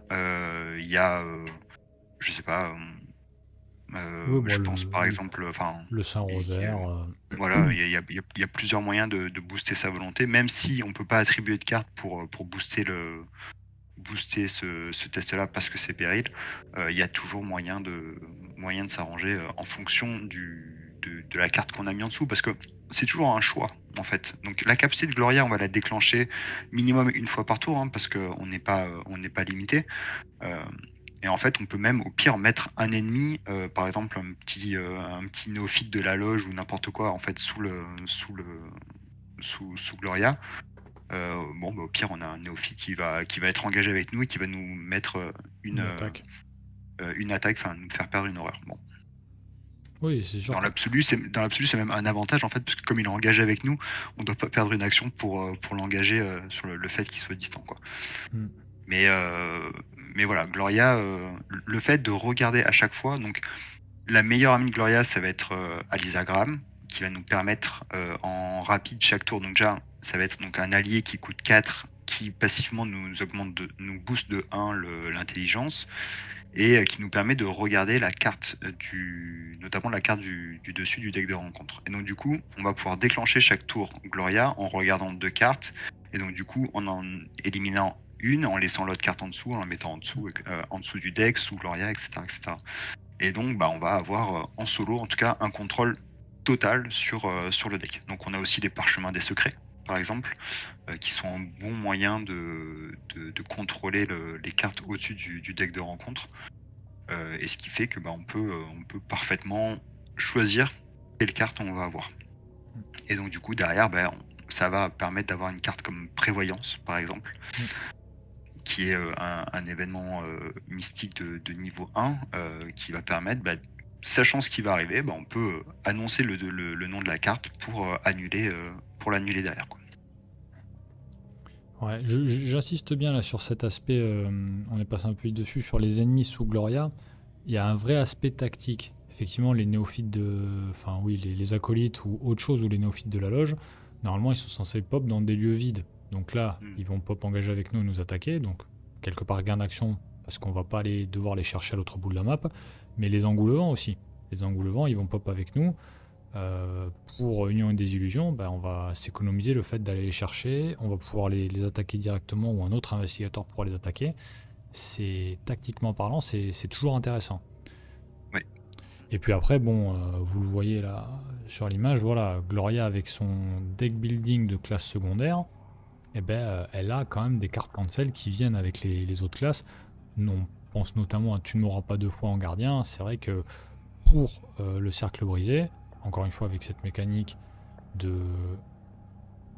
il y a, je sais pas, Oui, bon, je pense par exemple, enfin, le Saint-Rosaire. voilà, il y a plusieurs moyens de booster sa volonté, même si on peut pas attribuer de carte pour booster ce test-là parce que c'est péril, il y a toujours moyen de s'arranger en fonction de la carte qu'on a mis en dessous, parce que c'est toujours un choix en fait. Donc la capacité de Gloria, on va la déclencher minimum une fois par tour, hein, parce qu'on n'est pas limité. Et en fait, on peut même au pire mettre un ennemi, par exemple un petit néophyte de la loge ou n'importe quoi en fait sous Gloria. Au pire, on a un néophyte qui va être engagé avec nous et qui va nous mettre une attaque, enfin nous faire perdre une horreur. Bon. Oui, c'est sûr. Dans l'absolu, c'est même un avantage en fait, parce que comme il est engagé avec nous, on doit pas perdre une action pour l'engager sur le fait qu'il soit distant, quoi. Mais voilà, Gloria, le fait de regarder à chaque fois, donc la meilleure amie de Gloria, ça va être Alisa Graham, qui va nous permettre en rapide chaque tour. Donc déjà, ça va être donc un allié qui coûte 4, qui passivement nous booste de 1 l'intelligence, et qui nous permet de regarder la carte notamment la carte du dessus du deck de rencontre. Et donc du coup, on va pouvoir déclencher chaque tour Gloria en regardant 2 cartes, et donc du coup, en éliminant une, en laissant l'autre carte en dessous, en la mettant en dessous du deck, sous Gloria, etc. Et donc, on va avoir en solo, en tout cas, un contrôle total sur le deck. Donc on a aussi les parchemins des secrets, par exemple, qui sont un bon moyen de contrôler les cartes au-dessus du deck de rencontre. Et ce qui fait que on peut parfaitement choisir quelle carte on va avoir. Et donc du coup, derrière, ça va permettre d'avoir une carte comme Prévoyance, par exemple, qui est un événement mystique de niveau 1, qui va permettre, sachant ce qui va arriver, on peut annoncer le nom de la carte pour l'annuler derrière, quoi. Ouais, j'insiste bien là sur cet aspect, on est passé un peu vite dessus, sur les ennemis sous Gloria. Il y a un vrai aspect tactique. Effectivement, les néophytes enfin oui, les acolytes ou autre chose, ou les néophytes de la loge, normalement ils sont censés pop dans des lieux vides. Donc là, ils vont pop engager avec nous et nous attaquer, donc quelque part gain d'action, parce qu'on va pas devoir les chercher à l'autre bout de la map. Mais les engoulevents aussi. Les engoulevents, ils vont pop avec nous. Pour Union et Désillusion, on va s'économiser le fait d'aller les chercher, on va pouvoir les attaquer directement, ou un autre investigateur pourra les attaquer. C'est tactiquement parlant, c'est toujours intéressant. Oui. Et puis après, vous le voyez là sur l'image, voilà, Gloria avec son deck building de classe secondaire, elle a quand même des cartes cancel qui viennent avec les autres classes. On pense notamment à Tu ne mourras pas deux fois en gardien. C'est vrai que pour le cercle brisé, encore une fois avec cette mécanique de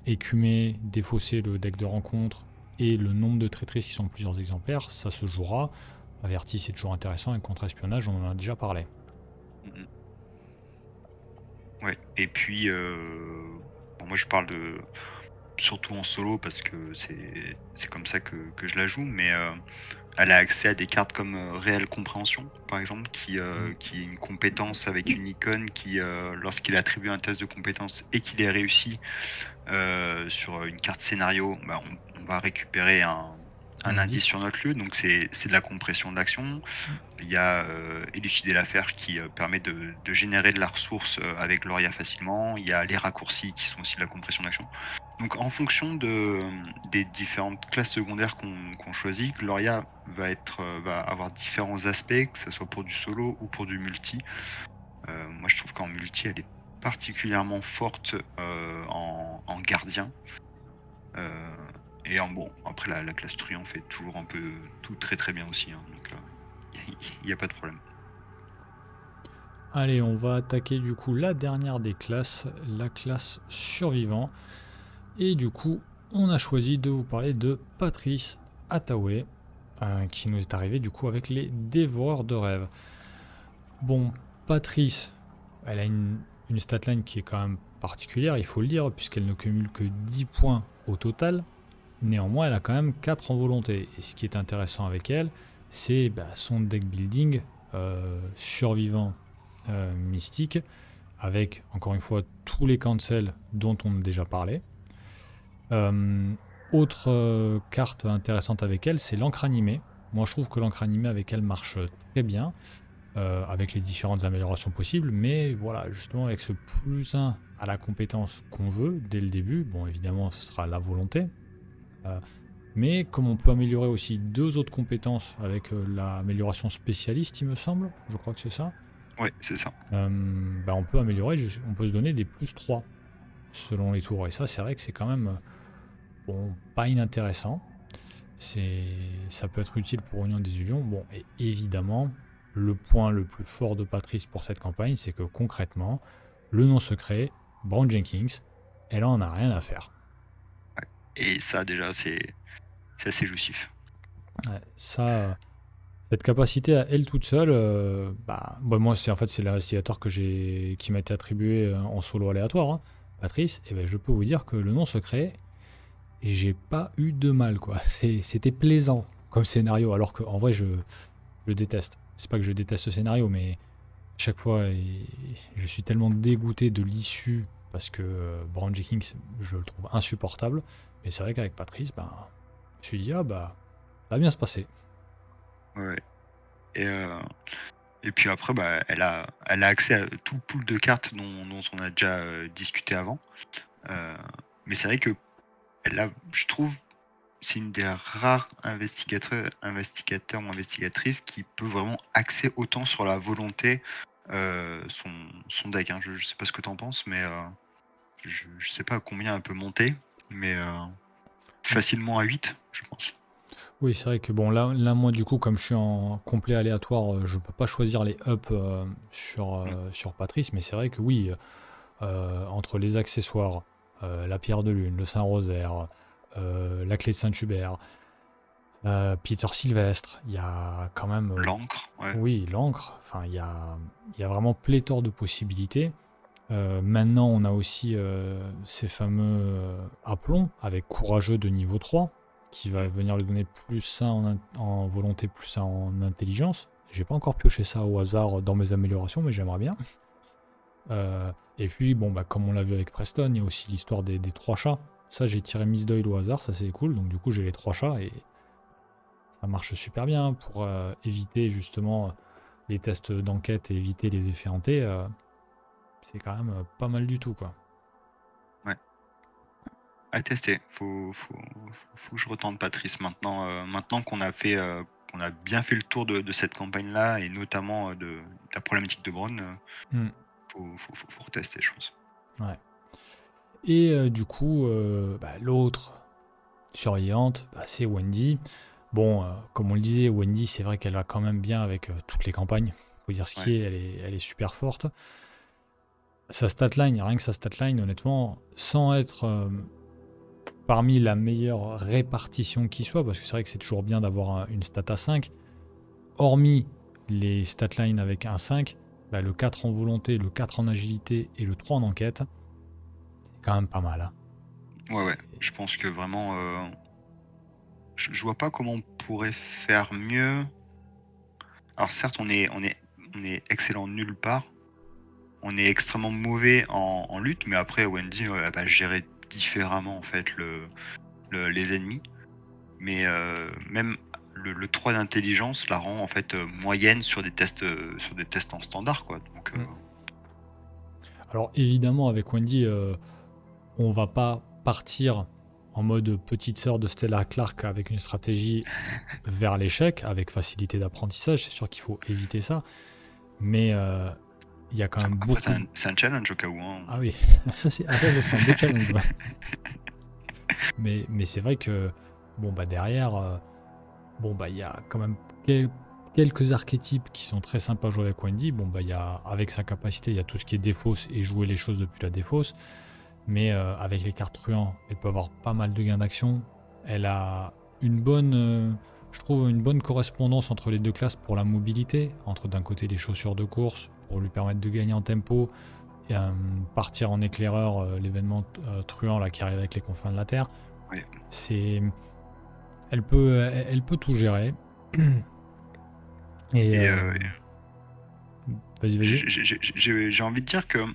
écumer, défausser le deck de rencontre et le nombre de traîtrises qui sont plusieurs exemplaires, ça se jouera. Averti, c'est toujours intéressant, et contre-espionnage, on en a déjà parlé. Ouais, et puis moi je parle surtout en solo parce que c'est comme ça que je la joue, mais elle a accès à des cartes comme Réelle Compréhension, par exemple, qui est une compétence avec une icône qui, lorsqu'il attribue un test de compétence et qu'il est réussi sur une carte scénario, on va récupérer un indice sur notre lieu, donc c'est de la compression de l'action. Il y a Élucider l'affaire qui permet de générer de la ressource avec Gloria facilement. Il y a les raccourcis qui sont aussi de la compression d'action. Donc en fonction des différentes classes secondaires qu'on choisit, Gloria va avoir différents aspects, que ce soit pour du solo ou pour du multi. Moi je trouve qu'en multi elle est particulièrement forte en gardien. Et après la classe truand fait toujours un peu tout très très bien aussi, hein, donc il n'y a pas de problème. Allez, on va attaquer du coup la dernière des classes, la classe survivant. Et du coup, on a choisi de vous parler de Patrice Attaway, qui nous est arrivé du coup avec les Dévoreurs de rêves. Bon, Patrice, elle a une statline qui est quand même particulière, il faut le dire, puisqu'elle ne cumule que 10 points au total. Néanmoins, elle a quand même 4 en volonté. Et ce qui est intéressant avec elle, c'est son deck building survivant mystique, avec encore une fois tous les cancels dont on a déjà parlé. Euh, Autre carte intéressante avec elle, c'est l'encre animée. Moi, je trouve que l'encre animée avec elle marche très bien, avec les différentes améliorations possibles, mais voilà, justement, avec ce plus 1 à la compétence qu'on veut dès le début, bon, évidemment, ce sera la volonté, mais comme on peut améliorer aussi 2 autres compétences avec l'amélioration spécialiste, il me semble, je crois que c'est ça, Ouais, c'est ça. on peut améliorer, on peut se donner des plus 3 selon les tours, et ça, c'est vrai que c'est quand même bon, pas inintéressant. Ça peut être utile pour Union des Illusions. Bon, et évidemment, le point le plus fort de Patrice pour cette campagne, c'est que concrètement, le nom secret, Brown Jenkins, elle en a rien à faire. Et ça, déjà, c'est assez jouissif. Ouais, ça, cette capacité à elle toute seule, moi, c'est l'investigateur qui m'a été attribué en solo aléatoire, hein, Patrice, et ben, je peux vous dire que le nom secret, et j'ai pas eu de mal, quoi. C'était plaisant comme scénario, alors qu'en vrai, je déteste. C'est pas que je déteste ce scénario, mais chaque fois, je suis tellement dégoûté de l'issue parce que Brown Jenkins, je le trouve insupportable. Mais c'est vrai qu'avec Patrice, je me suis dit, ça va bien se passer. Ouais. Et puis après, elle a accès à tout le pool de cartes dont on a déjà discuté avant. Mais c'est vrai que je trouve, c'est une des rares investigateurs ou investigatrices qui peut vraiment axer autant sur la volonté son deck. Hein. Je sais pas ce que t'en penses, mais je sais pas à combien elle peut monter, mais facilement à 8, je pense. Oui, c'est vrai que bon, là, moi, du coup, comme je suis en complet aléatoire, je peux pas choisir les up sur Patrice, mais c'est vrai que oui, entre les accessoires, la pierre de lune, le Saint-Rosaire, la clé de Saint-Hubert, Peter Sylvestre, il y a quand même. L'encre, ouais. Oui, l'encre. Enfin, il y a vraiment pléthore de possibilités. Maintenant, on a aussi ces fameux aplomb avec courageux de niveau 3 qui va venir lui donner plus 1 en volonté, plus 1 en intelligence. J'ai pas encore pioché ça au hasard dans mes améliorations, mais j'aimerais bien. Et puis, bon, comme on l'a vu avec Preston, il y a aussi l'histoire des 3 chats. Ça, j'ai tiré Miss Doyle au hasard, ça c'est cool. Donc, du coup, j'ai les 3 chats et ça marche super bien pour éviter justement les tests d'enquête et éviter les effets hantés. C'est quand même pas mal du tout, quoi. Ouais. À tester. Faut que je retente Patrice maintenant. Maintenant qu'on a bien fait le tour de cette campagne-là et notamment de la problématique de Braun, faut retester, je pense. Ouais. Et du coup, l'autre surveillante, c'est Wendy. Bon, comme on le disait, Wendy, c'est vrai qu'elle va quand même bien avec toutes les campagnes. Faut dire ce qui est, elle est super forte. Sa statline, rien que sa statline, honnêtement, sans être parmi la meilleure répartition qui soit, parce que c'est vrai que c'est toujours bien d'avoir une stat à 5, hormis les statlines avec un 5, le 4 en volonté, le 4 en agilité et le 3 en enquête, c'est quand même pas mal. Hein. Ouais. Je pense que vraiment, je vois pas comment on pourrait faire mieux. Alors certes, on est excellent nulle part. On est extrêmement mauvais en lutte, mais après Wendy elle va gérer différemment en fait les ennemis. Mais même le 3 d'intelligence la rend en fait moyenne sur des tests en standard, quoi. Donc, Alors évidemment avec Wendy, on va pas partir en mode petite sœur de Stella Clark avec une stratégie vers l'échec, avec facilité d'apprentissage, c'est sûr qu'il faut éviter ça. Mais il y a quand même après, beaucoup... c'est un challenge au cas où. Hein. Ah oui, ça serait un beau challenge. Ouais. Mais c'est vrai que derrière, il y a quand même quelques archétypes qui sont très sympas à jouer avec Wendy. Il y a, avec sa capacité, il y a tout ce qui est défausse et jouer les choses depuis la défausse. Mais avec les cartes truands, elle peut avoir pas mal de gains d'action. Elle a une bonne... je trouve une bonne correspondance entre les deux classes pour la mobilité, entre d'un côté les chaussures de course, pour lui permettre de gagner en tempo, et partir en éclaireur, l'événement truand là, qui arrive avec les confins de la Terre. Oui. C'est... elle peut tout gérer. Et vas-y. J'ai envie de dire que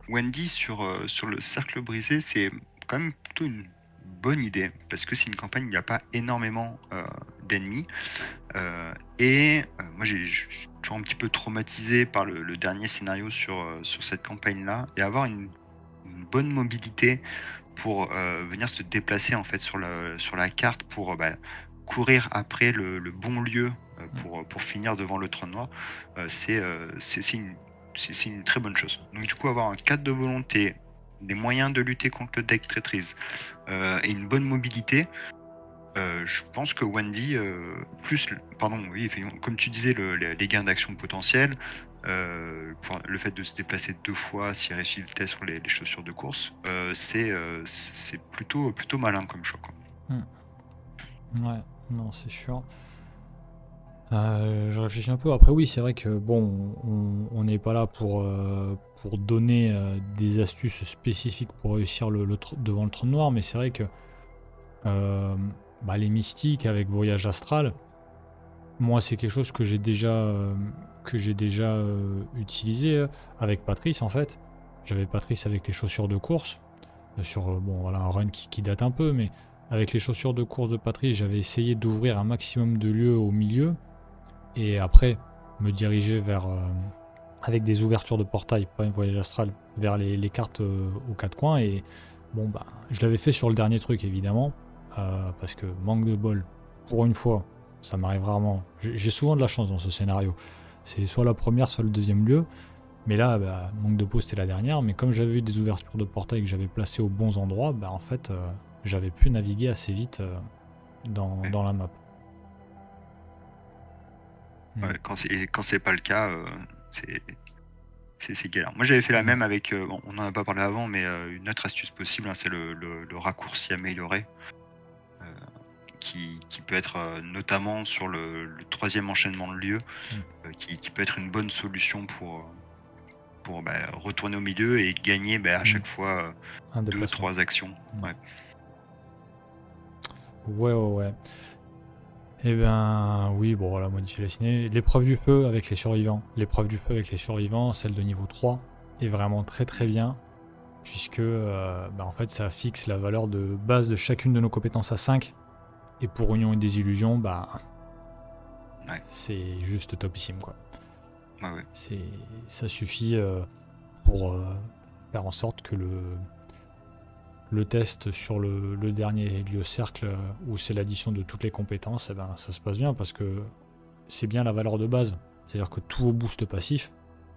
Wendy sur le cercle brisé, c'est quand même plutôt une bonne idée, parce que c'est une campagne où il n'y a pas énormément d'ennemis. Moi, je suis toujours un petit peu traumatisé par le dernier scénario sur cette campagne-là, et avoir une bonne mobilité pour venir se déplacer en fait sur la carte pour courir après le bon lieu pour finir devant le trône noir, c'est une très bonne chose. Donc du coup, avoir un cadre de volonté, des moyens de lutter contre le deck traîtrise et une bonne mobilité, je pense que Wendy, comme tu disais, les gains d'action potentiels, le fait de se déplacer 2 fois s'il réussit le test sur les chaussures de course, c'est plutôt malin comme choix, quoi. Ouais, non, c'est sûr. Je réfléchis un peu. Après, oui, c'est vrai que bon, on n'est pas là pour donner des astuces spécifiques pour réussir devant le trône noir, mais c'est vrai que les mystiques avec Voyage Astral, moi, c'est quelque chose que j'ai déjà utilisé avec Patrice, en fait. J'avais Patrice avec les chaussures de course, sur un run qui date un peu, mais avec les chaussures de course de Patrice, j'avais essayé d'ouvrir un maximum de lieux au milieu, et après me diriger vers, avec des ouvertures de portail, pas un voyage astral, vers les cartes aux 4 coins. Et je l'avais fait sur le dernier truc, évidemment, parce que manque de bol, pour une fois, ça m'arrive rarement. J'ai souvent de la chance dans ce scénario. C'est soit la première, soit le deuxième lieu. Mais là, manque de peau, c'était la dernière. Mais comme j'avais eu des ouvertures de portail que j'avais placées aux bons endroits, en fait, j'avais pu naviguer assez vite dans la map. Ouais, quand c'est pas le cas, c'est galère. Moi, j'avais fait la même avec, on n'en a pas parlé avant, mais une autre astuce possible, c'est le raccourci amélioré, qui peut être notamment sur le troisième enchaînement de lieux, qui peut être une bonne solution pour retourner au milieu et gagner à chaque fois 2-3 actions. Ouais. Eh ben oui, modifier la ciné. L'épreuve du feu avec les survivants. L'épreuve du feu avec les survivants, celle de niveau 3, est vraiment très très bien, puisque en fait ça fixe la valeur de base de chacune de nos compétences à 5. Et pour Union et Désillusion, c'est juste topissime, quoi. Ouais. Ça suffit pour faire en sorte que le test sur le dernier lieu cercle, où c'est l'addition de toutes les compétences, ça se passe bien, parce que c'est bien la valeur de base. C'est-à-dire que tous vos boosts passifs,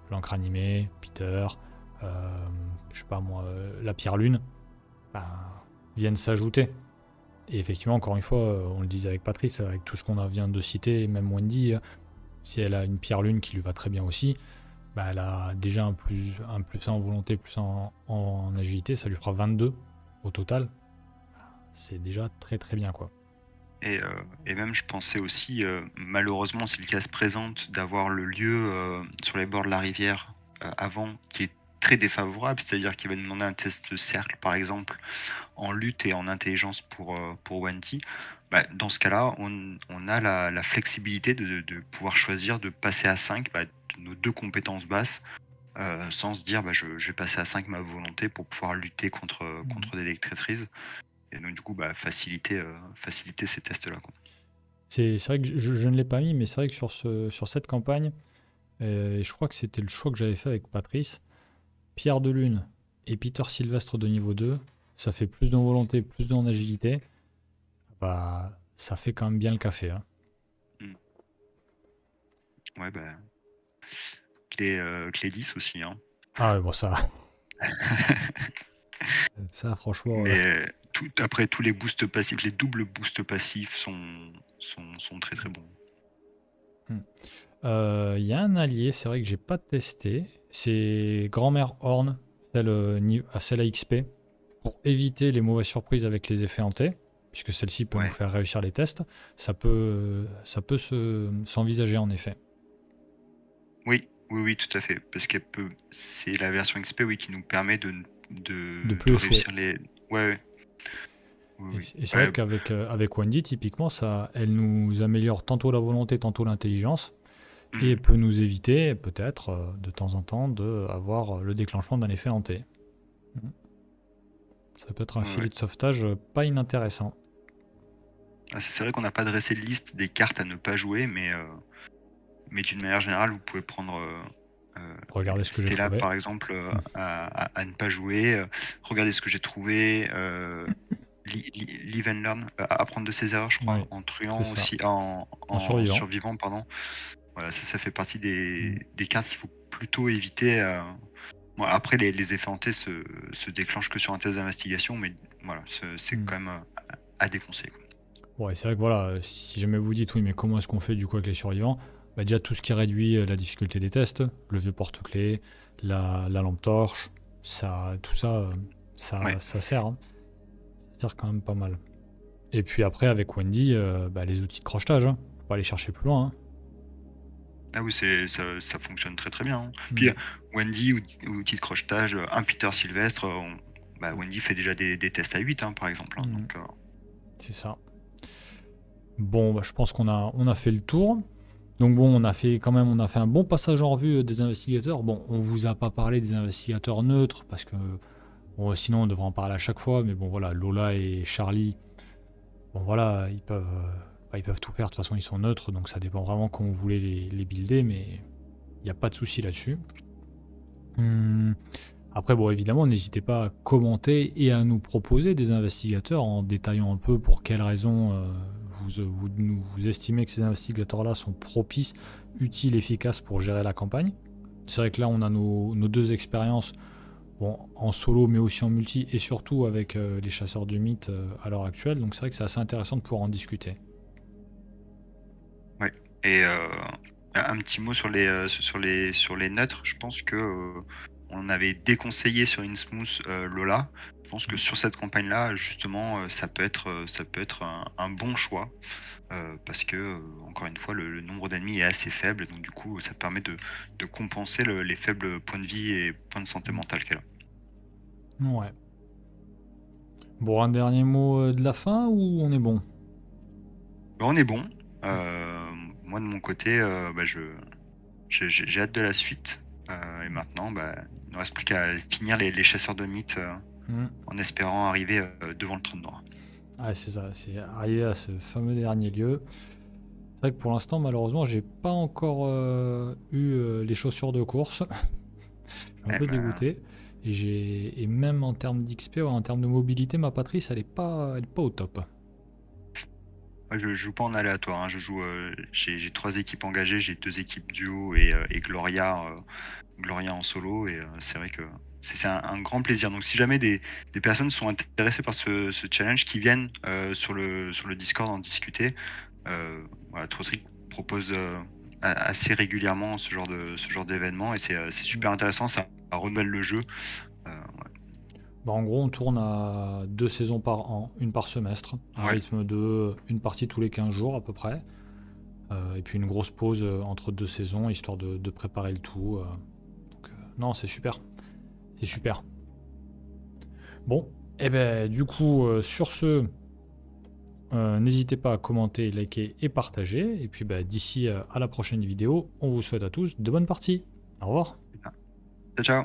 l'encre animée, Peter, je sais pas moi, la pierre lune, viennent s'ajouter. Et effectivement, encore une fois, on le disait avec Patrice, avec tout ce qu'on vient de citer, même Wendy, si elle a une pierre lune qui lui va très bien aussi, elle a déjà un plus 1 en volonté, plus 1 en agilité, ça lui fera 22 au total. C'est déjà très très bien, quoi. Et même je pensais aussi, malheureusement, si le cas se présente, d'avoir le lieu sur les bords de la rivière avant, qui est très défavorable, c'est-à-dire qu'il va nous demander un test de cercle, par exemple, en lutte et en intelligence pour Wendy. Dans ce cas-là, on a la flexibilité de pouvoir choisir de passer à 5 de nos 2 compétences basses, sans se dire je vais passer à 5 ma volonté pour pouvoir lutter contre des decks traîtrises. Et donc du coup faciliter ces tests-là, quoi. C'est vrai que je ne l'ai pas mis, mais c'est vrai que sur cette campagne, je crois que c'était le choix que j'avais fait avec Patrice, Pierre de Lune et Peter Sylvestre de niveau 2, ça fait plus d'en volonté, plus d'en agilité. Ça fait quand même bien le café, hein. Ouais, clé 10 aussi, hein. Ah ouais, bon, ça. Ça, franchement. Mais après, tous les boosts passifs, les doubles boosts passifs sont très très bons. Il y a un allié, c'est vrai que j'ai pas testé. C'est Grand-mère Horn, celle à XP, pour éviter les mauvaises surprises avec les effets hantés. puisque celle-ci peut nous Ouais. faire réussir les tests, ça peut s'envisager en effet. Oui, oui, oui, tout à fait. Parce c'est la version XP, oui, qui nous permet De de plus échouer. réussir les. Ouais, ouais. Oui, oui. Et c'est vrai Ouais, qu'avec avec Wendy, typiquement, elle nous améliore tantôt la volonté, tantôt l'intelligence, et mhm. peut nous éviter, peut-être, de temps en temps, d'avoir le déclenchement d'un effet hanté. Mhm. Ça peut être un Ouais, filet ouais. de sauvetage pas inintéressant. Ah, c'est vrai qu'on n'a pas dressé de liste des cartes à ne pas jouer, mais d'une manière générale, vous pouvez prendre Regardez ce que j'ai Stella, trouvé. par exemple, Mhm. à ne pas jouer. Regardez ce que j'ai trouvé. Live and learn, apprendre de ses erreurs, je crois, Oui, en c'est truand ça. aussi, En en survivant. survivant, pardon. Voilà, ça fait partie Mhm. des cartes qu'il faut plutôt éviter. Bon, après, les effets hantés se déclenchent que sur un test d'investigation, mais voilà, c'est Mhm. quand même à déconseiller, quoi. Ouais, c'est vrai que voilà, si jamais vous dites oui, mais comment est-ce qu'on fait du coup avec les survivants? Bah déjà tout ce qui réduit la difficulté des tests, le vieux porte-clés, la lampe torche, tout ça, Ouais. ça sert, hein. Ça sert quand même pas mal. Et puis après avec Wendy, bah, les outils de crochetage, hein. Faut pas aller chercher plus loin, hein. Ah oui, ça fonctionne très très bien, hein. Puis Mm. Wendy, outil de crochetage, un Peter Sylvestre, bah, Wendy fait déjà des tests à 8, hein, par exemple, hein, Mm. donc, C'est ça. Bon, bah, je pense qu'on a fait le tour. Donc bon, on a fait un bon passage en revue des investigateurs. Bon, on vous a pas parlé des investigateurs neutres parce que bon, sinon on devrait en parler à chaque fois. Mais bon voilà, Lola et Charlie, bon voilà, ils peuvent tout faire. De toute façon, ils sont neutres, donc ça dépend vraiment comment vous voulez les builder, mais il n'y a pas de souci là-dessus. Hum, Après, bon, évidemment, n'hésitez pas à commenter et à nous proposer des investigateurs en détaillant un peu pour quelles raisons vous estimez que ces investigateurs-là sont propices, utiles, efficaces pour gérer la campagne. C'est vrai que là, on a nos deux expériences, bon, en solo, mais aussi en multi, et surtout avec les chasseurs du mythe à l'heure actuelle. Donc c'est vrai que c'est assez intéressant de pouvoir en discuter. ouais. Et un petit mot sur les neutres. Je pense que on avait déconseillé sur Innsmouth Lola. Je pense que sur cette campagne-là, justement, ça peut être un bon choix. Parce que, encore une fois, le nombre d'ennemis est assez faible, donc du coup, ça permet de compenser les faibles points de vie et points de santé mentale qu'elle a. Ouais. Bon, un dernier mot de la fin ou on est bon? Bah, on est bon. Euh, Moi, de mon côté, bah, j'ai hâte de la suite. Et maintenant, bah, il ne reste plus qu'à finir les chasseurs de mythes Hmm. en espérant arriver devant le trône noir. Ah, c'est ça, c'est arriver à ce fameux dernier lieu. C'est vrai que pour l'instant, malheureusement, j'ai pas encore eu les chaussures de course. Je suis un Eh peu ben, dégoûté. Et même en termes d'XP, en termes de mobilité, ma Patrice, elle est pas au top. moi, je joue pas en aléatoire, hein. J'ai 3 équipes engagées, j'ai 2 équipes duo et Gloria en solo. Et c'est vrai que c'est un grand plaisir. Donc si jamais des personnes sont intéressées par ce challenge, qui viennent sur le Discord en discuter. Voilà, Trotrick propose assez régulièrement ce genre d'événement, et c'est super intéressant, ça renouvelle le jeu. Ouais. Bah, en gros, on tourne à 2 saisons par an, une par semestre, un Ouais. rythme de une partie tous les 15 jours à peu près. Et puis une grosse pause entre 2 saisons, histoire de préparer le tout. Donc, non, c'est super. C'est super. Bon, et ben du coup, sur ce, n'hésitez pas à commenter, liker et partager. Et puis bah, d'ici à la prochaine vidéo, on vous souhaite à tous de bonnes parties. Au revoir. Ciao, ciao.